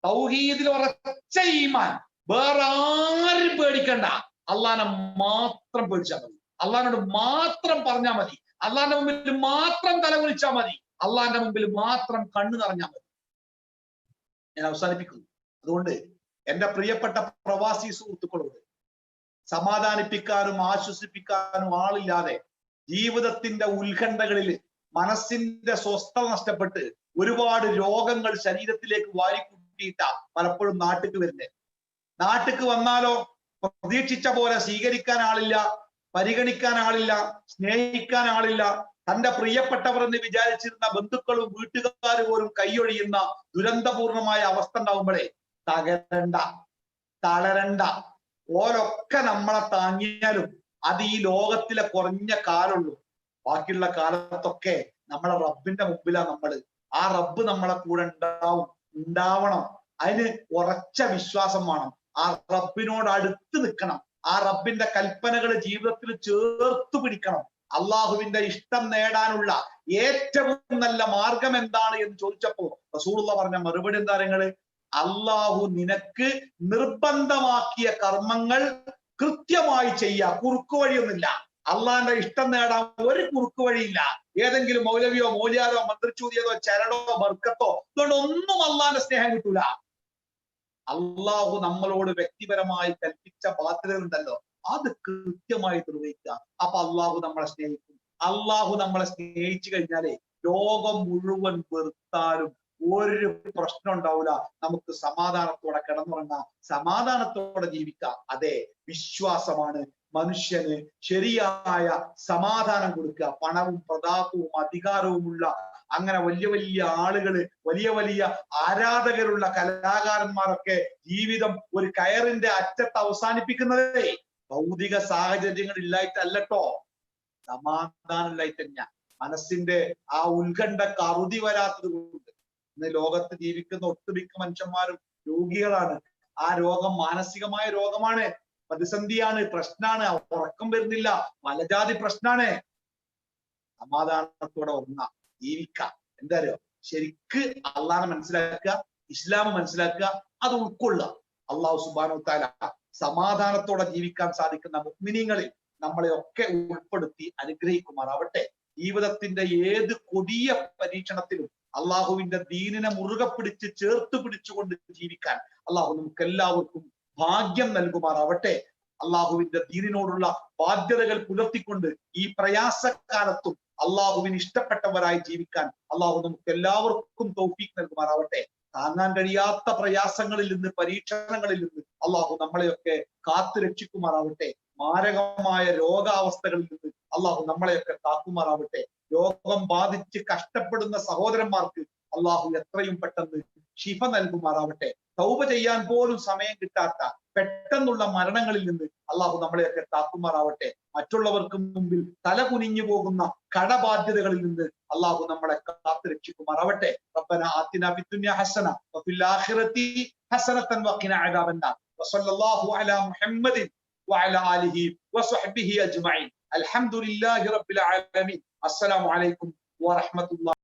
തൗഹീദിൽ ഉറച്ച ഈമാൻ, വേറെ ആരും പേടിക്കണ്ട, അള്ളാഹിനെ മാത്രം പേടിച്ചാൽ മതി, അള്ളാഹിനോട് മാത്രം പറഞ്ഞാൽ മതി, അള്ളാഹിന്റെ മുമ്പിൽ മാത്രം തലകുലിച്ചാൽ മതി, അള്ളാഹിന്റെ മുമ്പിൽ മാത്രം കണ്ണു നിറഞ്ഞാൽ മതി. ഞാൻ അവസാനിപ്പിക്കുന്നു. അതുകൊണ്ട് എന്റെ പ്രിയപ്പെട്ട പ്രവാസി സുഹൃത്തുക്കളോട്, സമാധാനിപ്പിക്കാനും ആശ്വസിപ്പിക്കാനും ആളില്ലാതെ ജീവിതത്തിന്റെ ഉത്കണ്ഠകളിൽ മനസ്സിന്റെ സ്വസ്ഥത നഷ്ടപ്പെട്ട് ഒരുപാട് രോഗങ്ങൾ ശരീരത്തിലേക്ക് വാരിക്കൂട്ടിയിട്ട പലപ്പോഴും നാട്ടിക്ക് വരുന്നത്. നാട്ടിക്ക് വന്നാലോ പ്രതീക്ഷിച്ച പോലെ സ്വീകരിക്കാൻ ആളില്ല, പരിഗണിക്കാൻ ആളില്ല, സ്നേഹിക്കാൻ ആളില്ല. തന്റെ പ്രിയപ്പെട്ടവർ എന്ന് വിചാരിച്ചിരുന്ന ബന്ധുക്കളും വീട്ടുകാരും പോലും കൈയൊഴിയുന്ന ദുരന്തപൂർണമായ അവസ്ഥ ഉണ്ടാവുമ്പോഴേ തകരണ്ട, തളരണ്ട. ഓരൊക്കെ നമ്മളെ താങ്ങിയാലും അത് ഈ ലോകത്തിലെ കുറഞ്ഞ കാലുള്ളൂ. ബാക്കിയുള്ള കാലത്തൊക്കെ നമ്മളെ റബ്ബിന്റെ മുമ്പിലാണ് നമ്മള്. ആ റബ്ബ് നമ്മളെ കൂടെ ഉണ്ടാവണം. അതിന് ഉറച്ച വിശ്വാസം വേണം. ആ റബ്ബിനോട് അടുത്ത് നിൽക്കണം. ആ റബ്ബിന്റെ കൽപ്പനകൾ ജീവിതത്തിൽ ചേർത്ത് പിടിക്കണം. അള്ളാഹുവിന്റെ ഇഷ്ടം നേടാനുള്ള ഏറ്റവും നല്ല മാർഗം എന്താണ് എന്ന് ചോദിച്ചപ്പോ റസൂലുള്ളാഹി പറഞ്ഞ മറുപടി എന്താ നിങ്ങള്? അള്ളാഹു നിനക്ക് നിർബന്ധമാക്കിയ കർമ്മങ്ങൾ കൃത്യമായി ചെയ്യുക. കുറുക്കു വഴിയൊന്നുമില്ല. അള്ളാഹിന്റെ ഇഷ്ടം നേടാൻ ഒരു കുറുക്കു വഴിയില്ല. ഏതെങ്കിലും മൗലവിയോ മൗലിയാരോ മന്ത്രിച്ചൂതിയതോ ചരടോ ബർക്കത്തോ ഇതുകൊണ്ട് ഒന്നും അള്ളാഹിന്റെ സ്നേഹം കിട്ടൂല. അള്ളാഹു നമ്മളോട് വ്യക്തിപരമായി കൽപ്പിച്ച ബാധ്യതകളുണ്ടല്ലോ, അത് കൃത്യമായി നിർവഹിക്കുക. അപ്പൊ അള്ളാഹു നമ്മളെ സ്നേഹിക്കും. അള്ളാഹു നമ്മളെ സ്നേഹിച്ചു കഴിഞ്ഞാലേ ലോകം മുഴുവൻ വെറുത്താലും ഒരു പ്രശ്നം ഉണ്ടാവില്ല. നമുക്ക് സമാധാനത്തോടെ കിടന്നുറങ്ങാം, സമാധാനത്തോടെ ജീവിക്കാം. അതെ, വിശ്വാസമാണ് മനുഷ്യന് ശരിയായ സമാധാനം കൊടുക്കുക. പണവും പ്രതാപവും അധികാരവുമുള്ള അങ്ങനെ വലിയ വലിയ ആളുകള്, വലിയ വലിയ ആരാധകരുള്ള കലാകാരന്മാരൊക്കെ ജീവിതം ഒരു കയറിന്റെ അറ്റത്ത് അവസാനിപ്പിക്കുന്നതേ ഭൗതിക സാഹചര്യങ്ങൾ ഇല്ലായിട്ടല്ലോ, സമാധാനം ഇല്ലായിട്ട് തന്നെ. മനസ്സിന്റെ ആ ഉത്കണ്ഠക്ക് അറുതി വരാത്തത് കൊണ്ട് ഇന്ന് ലോകത്ത് ജീവിക്കുന്ന ഒട്ടുമിക്ക മനുഷ്യന്മാരും രോഗികളാണ്. ആ രോഗം മാനസികമായ രോഗമാണ്, പ്രതിസന്ധിയാണ്, പ്രശ്നമാണ്. ഉറക്കം വരുന്നില്ല, പലജാതി പ്രശ്നമാണ്. സമാധാനത്തോടെ ഉറങ്ങാം, ജീവിക്കാം. എന്താ അറിയോ? ശരിക്ക് അള്ളാഹനെ മനസ്സിലാക്കുക, ഇസ്ലാം മനസ്സിലാക്കുക, അത് ഉൾക്കൊള്ളുക. അള്ളാഹു സുബ്ഹാനഹു വ തആല സമാധാനത്തോടെ ജീവിക്കാൻ സാധിക്കുന്ന മുഅ്മിനീങ്ങളിൽ നമ്മളെ ഒക്കെ ഉൾപ്പെടുത്തി അനുഗ്രഹിക്കുമാറാവട്ടെ. ജീവിതത്തിന്റെ ഏത് കൊടിയ പരീക്ഷണത്തിലും അള്ളാഹുവിന്റെ ദീനിനെ മുറുകെ പിടിച്ച് ചേർത്ത് പിടിച്ചുകൊണ്ട് ജീവിക്കാൻ അള്ളാഹു നമുക്ക് എല്ലാവർക്കും ഭാഗ്യം നൽകുമാറാവട്ടെ. അള്ളാഹുവിന്റെ ദീനിനോടുള്ള ബാധ്യതകൾ പുലർത്തിക്കൊണ്ട് ഈ പ്രയാസകാലത്തും അള്ളാഹുവിന് ഇഷ്ടപ്പെട്ടവരായി ജീവിക്കാൻ അള്ളാഹു നമുക്ക് എല്ലാവർക്കും തൗഫീഖ് നൽകുമാറാവട്ടെ. താങ്ങാൻ കഴിയാത്ത പ്രയാസങ്ങളിൽ നിന്ന്, പരീക്ഷണങ്ങളിൽ നിന്ന് അള്ളാഹു നമ്മളെയൊക്കെ കാത്തു രക്ഷിക്കുമാറാവട്ടെ. മാരകമായ രോഗാവസ്ഥകളിൽ നിന്ന് അള്ളാഹു നമ്മളെയൊക്കെ കാക്കുമാറാവട്ടെ. രോഗം ബാധിച്ച് കഷ്ടപ്പെടുന്ന സഹോദരന്മാർക്ക് അള്ളാഹു എത്രയും പെട്ടെന്ന് ശിഫ നൽകുമാറാവട്ടെ. തൗബ ചെയ്യാൻ പോലും സമയം കിട്ടാത്ത പെട്ടെന്നുള്ള മരണങ്ങളിൽ നിന്ന് അള്ളാഹു നമ്മളെയൊക്കെ കാക്കുമാറാവട്ടെ. മറ്റുള്ളവർക്ക് മുമ്പിൽ തല കുനിഞ്ഞു പോകുന്ന കടബാധ്യതകളിൽ നിന്ന് അള്ളാഹു നമ്മളെ കാത്തു രക്ഷിക്കുമാറാവട്ടെ. റബ്ബനാ ആതിനാ ഫിദ്ദുനിയ ഹസന വഫിൽ ആഖിറതി ഹസനതൻ വഖിനാ അദാബന്നാർ. വസല്ലല്ലാഹു അലാ മുഹമ്മദിൻ വഅലാ ആലിഹി വസഹ്ബിഹി അജ്മഈൻ. അൽഹംദുലില്ലാഹി റബ്ബിൽ ആലമീൻ. അസ്സലാമു അലൈക്കും വറഹ്മത്തുള്ളാഹി